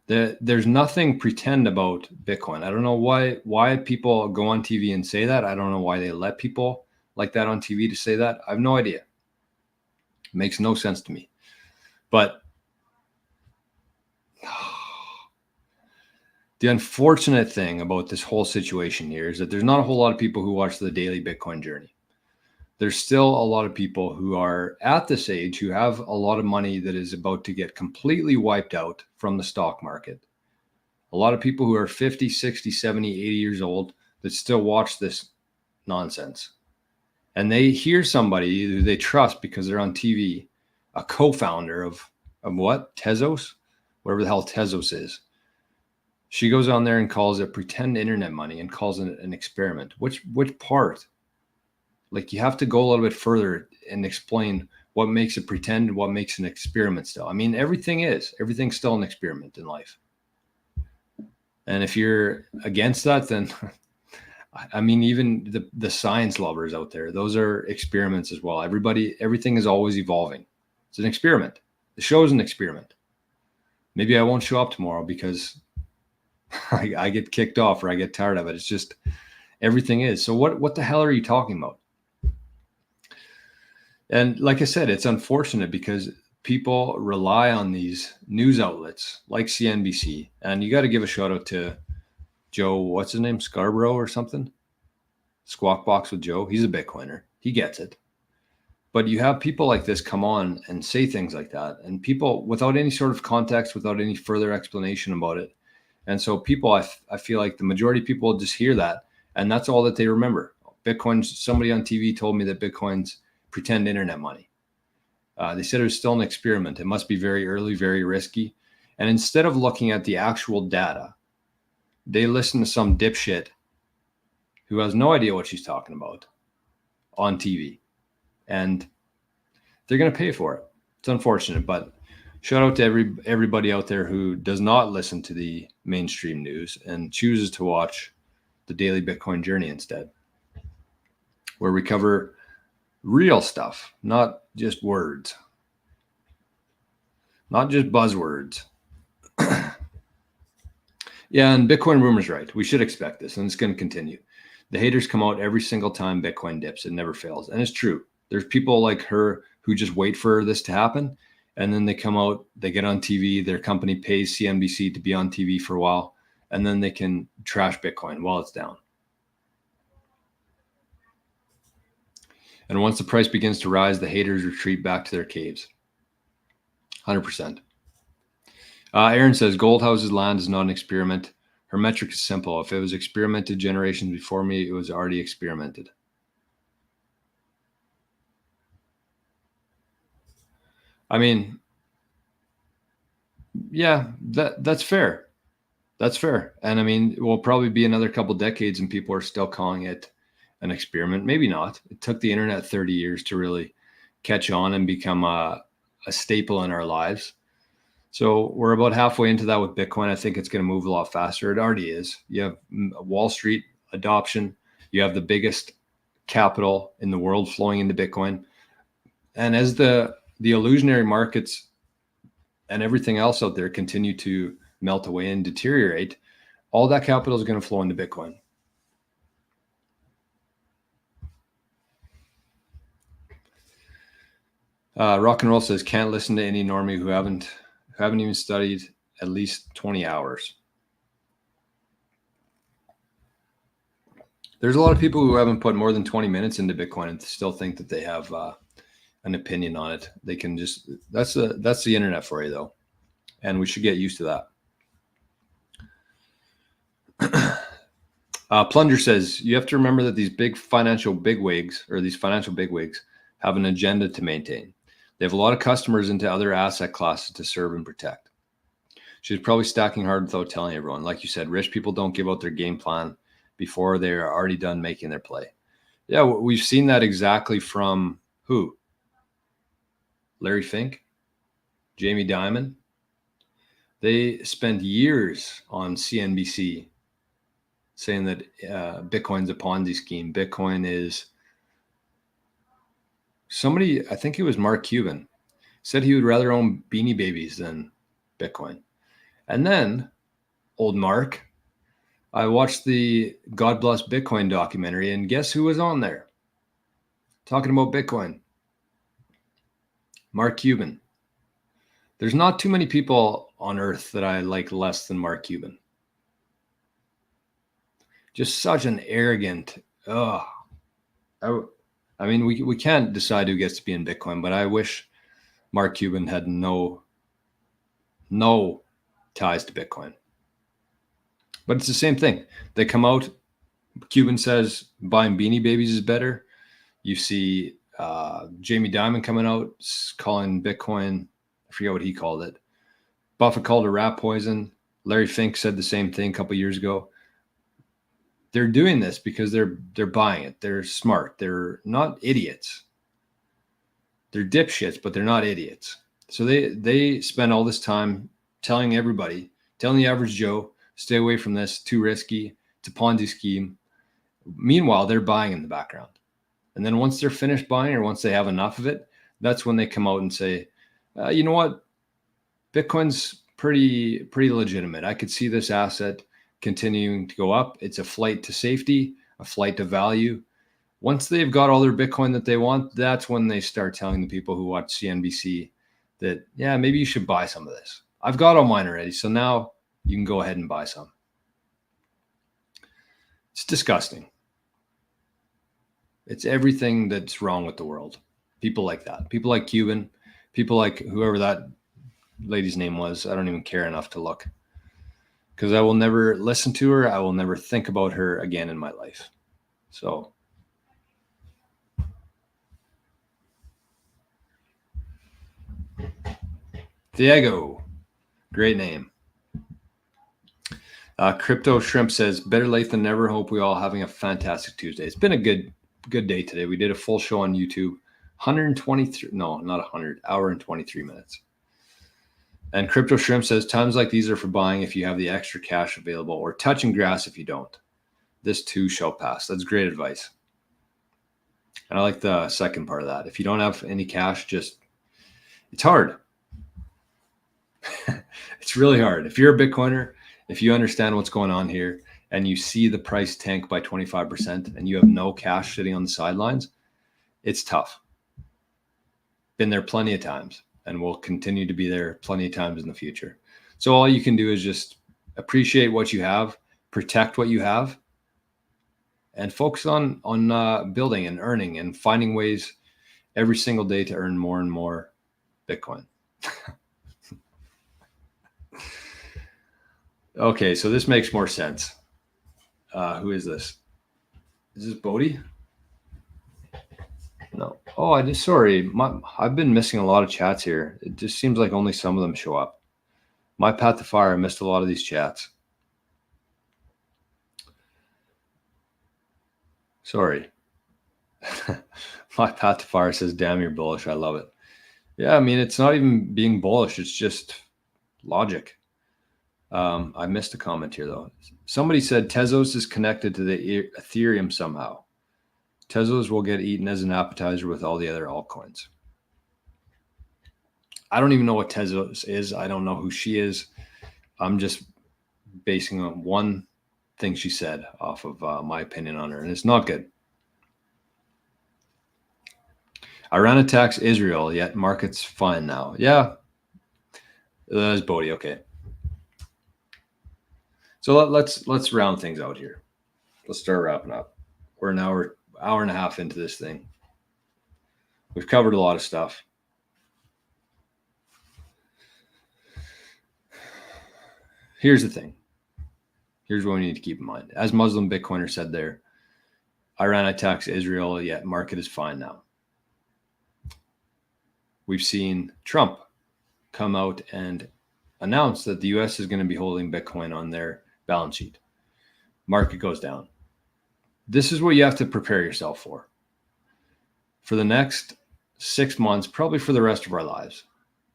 There's nothing pretend about Bitcoin. I don't know why people go on TV and say that. I don't know why they let people like that on TV to say that. I have no idea. It makes no sense to me. But the unfortunate thing about this whole situation here is that there's not a whole lot of people who watch the daily Bitcoin journey. There's still a lot of people who are at this age who have a lot of money that is about to get completely wiped out from the stock market. A lot of people who are 50, 60, 70, 80 years old that still watch this nonsense. And they hear somebody who they trust because they're on TV, a co-founder of what? Tezos? Whatever the hell Tezos is. She goes on there and calls it pretend internet money and calls it an experiment. Which part? Like, you have to go a little bit further and explain what makes it pretend and what makes an experiment still. I mean, everything's still an experiment in life. And if you're against that, then I mean, even the science lovers out there, those are experiments as well. Everything is always evolving. It's an experiment. The show is an experiment. Maybe I won't show up tomorrow because I get kicked off or I get tired of it. It's just, everything is. So what the hell are you talking about? And like I said, it's unfortunate because people rely on these news outlets like CNBC. And you got to give a shout out to Joe, what's his name? Scarborough or something? Squawk Box with Joe. He's a Bitcoiner. He gets it. But you have people like this come on and say things like that. And people without any sort of context, without any further explanation about it. And so people, I feel like the majority of people just hear that. And that's all that they remember. Bitcoin's, somebody on TV told me that Bitcoin's pretend internet money. They said it was still an experiment. It must be very early, very risky. And instead of looking at the actual data, they listen to some dipshit who has no idea what she's talking about on TV. And they're going to pay for it. It's unfortunate, but shout out to everybody out there who does not listen to the mainstream news and chooses to watch the Daily Bitcoin Journey instead, where we cover real stuff, not just words, not just buzzwords. Yeah, and Bitcoin Rumor's right. We should expect this, and it's going to continue. The haters come out every single time Bitcoin dips. It never fails. And it's true. There's people like her who just wait for this to happen, and then they come out, they get on TV, their company pays CNBC to be on TV for a while, and then they can trash Bitcoin while it's down. And once the price begins to rise, the haters retreat back to their caves. 100%. Aaron says, Goldhouse's land is not an experiment. Her metric is simple. If it was experimented generations before me, it was already experimented. I mean, yeah, that's fair. That's fair. And I mean, it will probably be another couple decades and people are still calling it an experiment. Maybe not. It took the internet 30 years to really catch on and become a staple in our lives. So we're about halfway into that with Bitcoin. I think it's going to move a lot faster. It already is. You have Wall Street adoption. You have the biggest capital in the world flowing into Bitcoin. And as the illusionary markets and everything else out there continue to melt away and deteriorate, All that capital is going to flow into Bitcoin. Rock and Roll says, can't listen to any normie who haven't even studied at least 20 hours. There's a lot of people who haven't put more than 20 minutes into Bitcoin and still think that they have an opinion on it. They can just, that's the internet for you though. And we should get used to that. Plunger says, you have to remember that these financial bigwigs have an agenda to maintain. They have a lot of customers into other asset classes to serve and protect. She's probably stacking hard without telling everyone. Like you said, rich people don't give out their game plan before they're already done making their play. Yeah, we've seen that exactly from who? Larry Fink, Jamie Dimon. They spent years on CNBC saying that Bitcoin's a Ponzi scheme. Bitcoin is somebody, I think it was Mark Cuban, said he would rather own Beanie Babies than Bitcoin. And then old Mark, I watched the God Bless Bitcoin documentary, and guess who was on there talking about Bitcoin? Mark Cuban. There's not too many people on earth that I like less than Mark Cuban. Just such an arrogant, I mean, we can't decide who gets to be in Bitcoin, but I wish Mark Cuban had no ties to Bitcoin. But it's the same thing. They come out, Cuban says buying Beanie Babies is better. You see Jamie Dimon coming out calling Bitcoin, I forget what he called it. Buffett called it rat poison. Larry Fink said the same thing a couple years ago. They're doing this because they're buying it. They're smart. They're not idiots. They're dipshits, but they're not idiots. So they spend all this time telling everybody, telling the average Joe, stay away from this, too risky, it's a Ponzi scheme. Meanwhile, they're buying in the background. And then once they're finished buying, or once they have enough of it, that's when they come out and say, you know what? Bitcoin's pretty legitimate. I could see this asset continuing to go up. It's a flight to safety, a flight to value. Once they've got all their Bitcoin that they want, that's when they start telling the people who watch CNBC that, yeah, maybe you should buy some of this. I've got all mine already, so now you can go ahead and buy some. It's disgusting. It's everything that's wrong with the world. People like that. People like Cuban. People like whoever that lady's name was. I don't even care enough to look. Because I will never listen to her. I will never think about her again in my life. So. Diego. Great name. Crypto Shrimp says, better late than never. Hope we all having a fantastic Tuesday. It's been a good day today. We did a full show on YouTube. 123, no, not 100, hour and 23 minutes. And Crypto Shrimp says, times like these are for buying if you have the extra cash available, or touching grass if you don't. This too shall pass. That's great advice. And I like the second part of that. If you don't have any cash, it's hard. It's really hard. If you're a Bitcoiner, if you understand what's going on here and you see the price tank by 25% and you have no cash sitting on the sidelines, it's tough. Been there plenty of times and will continue to be there plenty of times in the future. So all you can do is just appreciate what you have, protect what you have, and focus on building and earning and finding ways every single day to earn more and more Bitcoin. Okay, so this makes more sense. Who is this? Is this Bodhi? No. Oh, sorry. I've been missing a lot of chats here. It just seems like only some of them show up. My path to fire, I missed a lot of these chats. Sorry. My path to fire says, damn, you're bullish. I love it. Yeah, I mean, it's not even being bullish. It's just logic. I missed a comment here, though. Somebody said Tezos is connected to the Ethereum somehow. Tezos will get eaten as an appetizer with all the other altcoins. I don't even know what Tezos is. I don't know who she is. I'm just basing on one thing she said off of my opinion on her, and it's not good. Iran attacks Israel, yet market's fine now. Yeah, that's Bodie. Okay. So let's round things out here. Let's start wrapping up. We're an hour and a half into this thing. We've covered a lot of stuff. Here's the thing. Here's what we need to keep in mind. As Muslim Bitcoiner said there, Iran attacks Israel, yet market is fine now. We've seen Trump come out and announce that the US is going to be holding Bitcoin on their balance sheet. Market goes down. This is what you have to prepare yourself for. For the next 6 months, probably for the rest of our lives,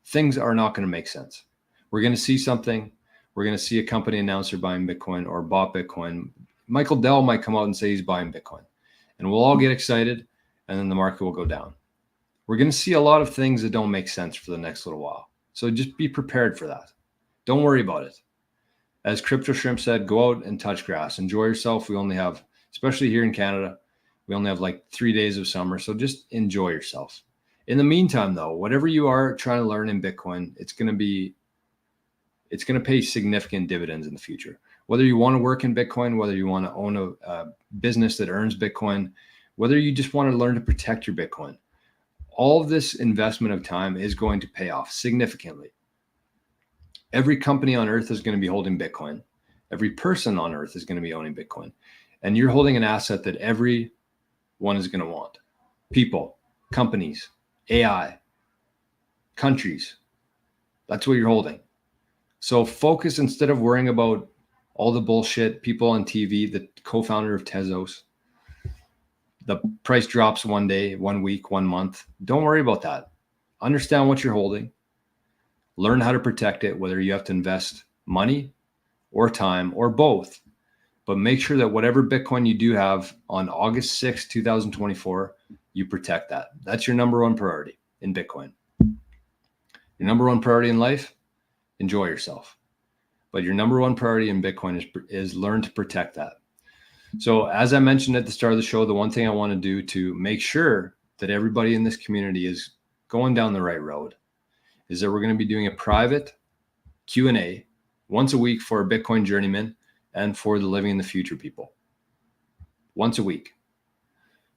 things are not going to make sense. We're going to see something. We're going to see a company announce they're buying Bitcoin or bought Bitcoin. Michael Dell might come out and say he's buying Bitcoin. And we'll all get excited, and then the market will go down. We're going to see a lot of things that don't make sense for the next little while. So just be prepared for that. Don't worry about it. As Crypto Shrimp said, go out and touch grass. Enjoy yourself. We only have, especially here in Canada, we only have like 3 days of summer. So just enjoy yourself. In the meantime, though, whatever you are trying to learn in Bitcoin, it's going to pay significant dividends in the future. Whether you want to work in Bitcoin, whether you want to own a business that earns Bitcoin, whether you just want to learn to protect your Bitcoin, all of this investment of time is going to pay off significantly. Every company on earth is going to be holding Bitcoin. Every person on earth is going to be owning Bitcoin. And you're holding an asset that everyone is going to want. People, companies, AI, countries. That's what you're holding. So focus, instead of worrying about all the bullshit, people on TV, the co-founder of Tezos, the price drops one day, 1 week, 1 month. Don't worry about that. Understand what you're holding. Learn how to protect it, whether you have to invest money or time or both. But make sure that whatever Bitcoin you do have on August 6, 2024, you protect that. That's your number one priority in Bitcoin. Your number one priority in life, enjoy yourself. But your number one priority in Bitcoin is learn to protect that. So as I mentioned at the start of the show, the one thing I want to do to make sure that everybody in this community is going down the right road is that we're going to be doing a private Q&A once a week for Bitcoin journeymen and for the living in the future people. Once a week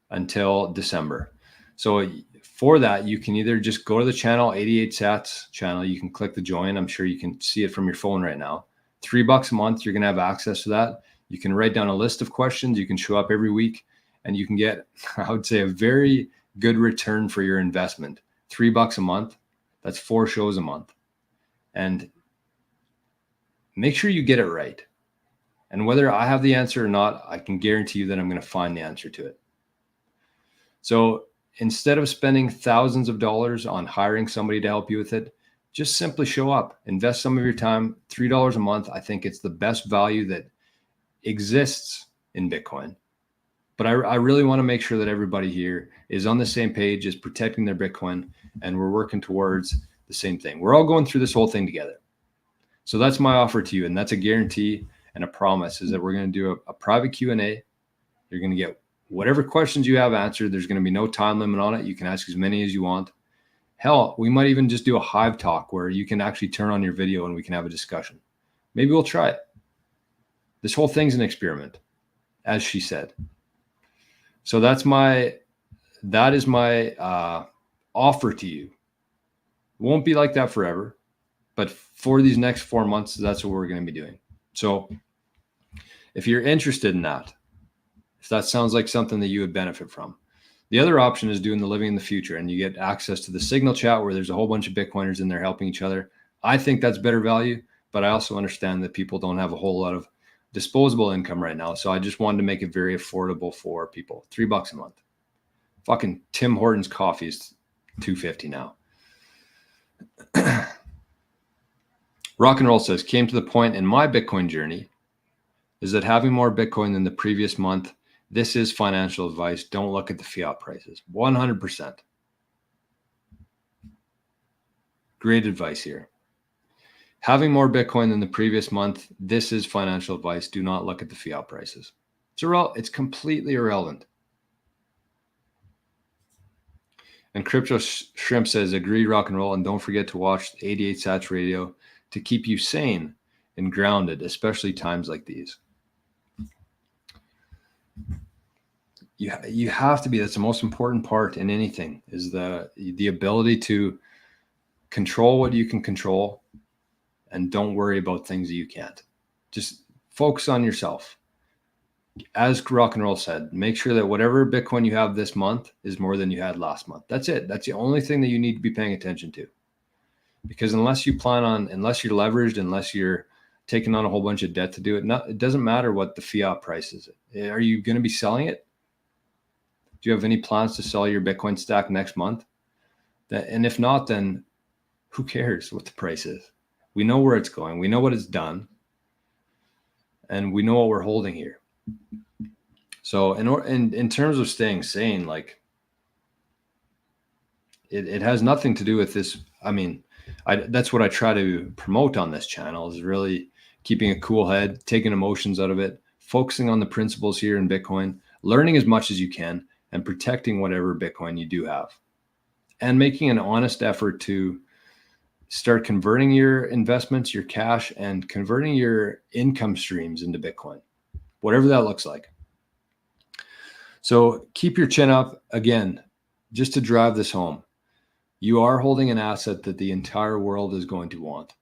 until December. So for that, you can either just go to the channel, 88 Sats channel. You can click the join. I'm sure you can see it from your phone right now. $3 a month, you're going to have access to that. You can write down a list of questions. You can show up every week and you can get, I would say, a very good return for your investment. $3 a month. That's 4 shows a month. And make sure you get it right. And whether I have the answer or not, I can guarantee you that I'm going to find the answer to it. So instead of spending thousands of dollars on hiring somebody to help you with it, just simply show up, invest some of your time, $3 a month. I think it's the best value that exists in Bitcoin. But I really want to make sure that everybody here is on the same page, is protecting their Bitcoin, and we're working towards the same thing. We're all going through this whole thing together. So that's my offer to you, and that's a guarantee and a promise, is that we're going to do a private Q&A. You're going to get whatever questions you have answered. There's going to be no time limit on it. You can ask as many as you want. Hell, we might even just do a Hive talk where you can actually turn on your video and we can have a discussion. Maybe we'll try it. This whole thing's an experiment, as she said. So that is my offer to you. It won't be like that forever, but for these next 4 months, that's what we're going to be doing. So if you're interested in that, if that sounds like something that you would benefit from, the other option is doing the living in the future, and you get access to the Signal chat where there's a whole bunch of Bitcoiners in there helping each other. I think that's better value, but I also understand that people don't have a whole lot of disposable income right now. So I just wanted to make it very affordable for people. $3 a month. Fucking Tim Hortons coffee is $2.50 now. Rock and Roll says, came to the point in my Bitcoin journey is that having more Bitcoin than the previous month, this is financial advice. Don't look at the fiat prices. 100%. Great advice here. Having more Bitcoin than the previous month, this is financial advice. Do not look at the fiat prices. It's completely irrelevant. And Crypto Shrimp says, agree, rock and roll, and don't forget to watch 88 Sats Radio to keep you sane and grounded, especially times like these. You have to be. That's the most important part in anything, is the ability to control what you can control and don't worry about things that you can't. Just focus on yourself. As Rock and Roll said, make sure that whatever Bitcoin you have this month is more than you had last month. That's it. That's the only thing that you need to be paying attention to. Because unless you're leveraged, unless you're taking on a whole bunch of debt to do it, it doesn't matter what the fiat price is. Are you going to be selling it? Do you have any plans to sell your Bitcoin stack next month? And if not, then who cares what the price is? We know where it's going. We know what it's done. And we know what we're holding here. So in terms of staying sane, like it has nothing to do with this. I mean, that's what I try to promote on this channel, is really keeping a cool head, taking emotions out of it, focusing on the principles here in Bitcoin, learning as much as you can, and protecting whatever Bitcoin you do have, and making an honest effort to start converting your investments, your cash, and converting your income streams into Bitcoin, whatever that looks like. So keep your chin up. Again, just to drive this home, you are holding an asset that the entire world is going to want.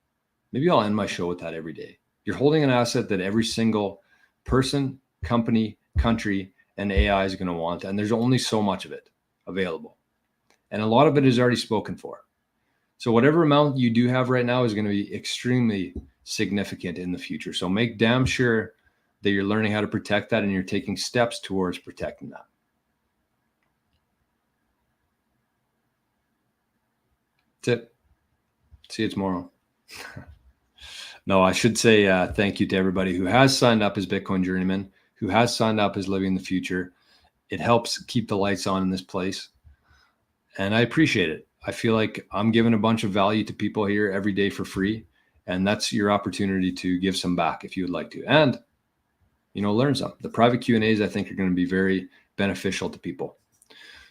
Maybe I'll end my show with that every day. You're holding an asset that every single person, company, country, and AI is going to want. And there's only so much of it available. And a lot of it is already spoken for. So whatever amount you do have right now is going to be extremely significant in the future. So make damn sure that you're learning how to protect that and you're taking steps towards protecting that. That's it. See you tomorrow. No, I should say thank you to everybody who has signed up as Bitcoin Journeyman, who has signed up as Living the Future. It helps keep the lights on in this place. And I appreciate it. I feel like I'm giving a bunch of value to people here every day for free. And that's your opportunity to give some back if you would like to. And, learn some. The private Q&As, I think, are going to be very beneficial to people.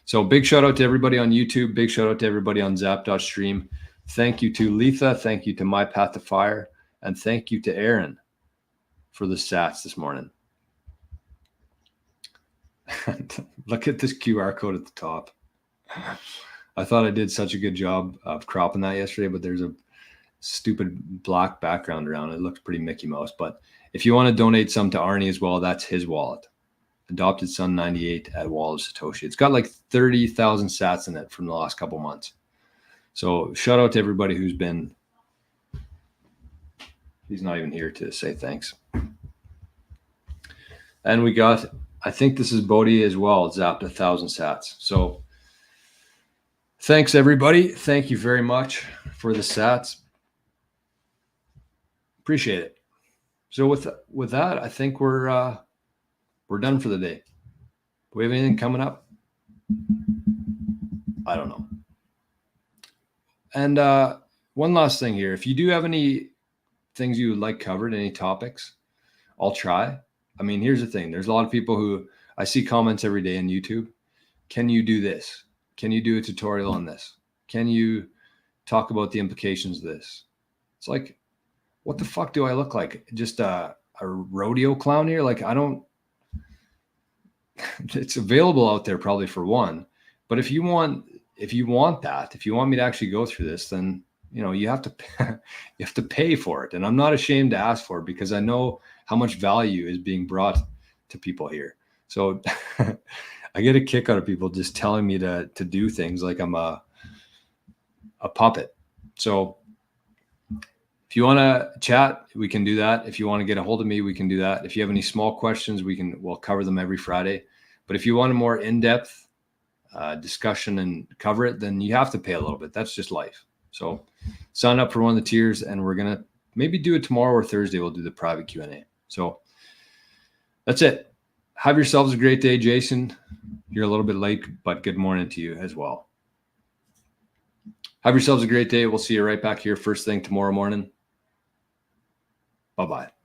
So big shout out to everybody on YouTube. Big shout out to everybody on Zap.stream. Thank you to Letha. Thank you to My Path to Fire. And thank you to Aaron for the sats this morning. Look at this QR code at the top. I thought I did such a good job of cropping that yesterday, but there's a stupid black background around it. It looks pretty Mickey Mouse. But if you want to donate some to Arnie as well, that's his wallet. Adopted Son 98 at Wallet of Satoshi. It's got like 30,000 sats in it from the last couple months. So shout out to everybody who's been. He's not even here to say thanks. And we got, I think this is Bodhi as well, zapped 1,000 sats. So thanks everybody. Thank you very much for the sats. Appreciate it. So with that, I think we're done for the day. Do we have anything coming up? I don't know. And one last thing here. If you do have any things you would like covered, any topics, I'll try. I mean, here's the thing. There's a lot of people who I see comments every day on YouTube. Can you do this? Can you do a tutorial on this? Can you talk about the implications of this? It's like, what the fuck do I look like? Just a rodeo clown here? Like, I don't, it's available out there probably for one, but if you want that, if you want me to actually go through this, then, you have to pay for it. And I'm not ashamed to ask for it because I know how much value is being brought to people here. So I get a kick out of people just telling me to do things like I'm a puppet. So if you want to chat, we can do that. If you want to get a hold of me, we can do that. If you have any small questions, we'll cover them every Friday. But if you want a more in-depth discussion and cover it, then you have to pay a little bit. That's just life. So sign up for one of the tiers, and we're going to maybe do it tomorrow or Thursday. We'll do the private Q&A. So that's it. Have yourselves a great day, Jason. You're a little bit late, but good morning to you as well. Have yourselves a great day. We'll see you right back here first thing tomorrow morning. Bye-bye.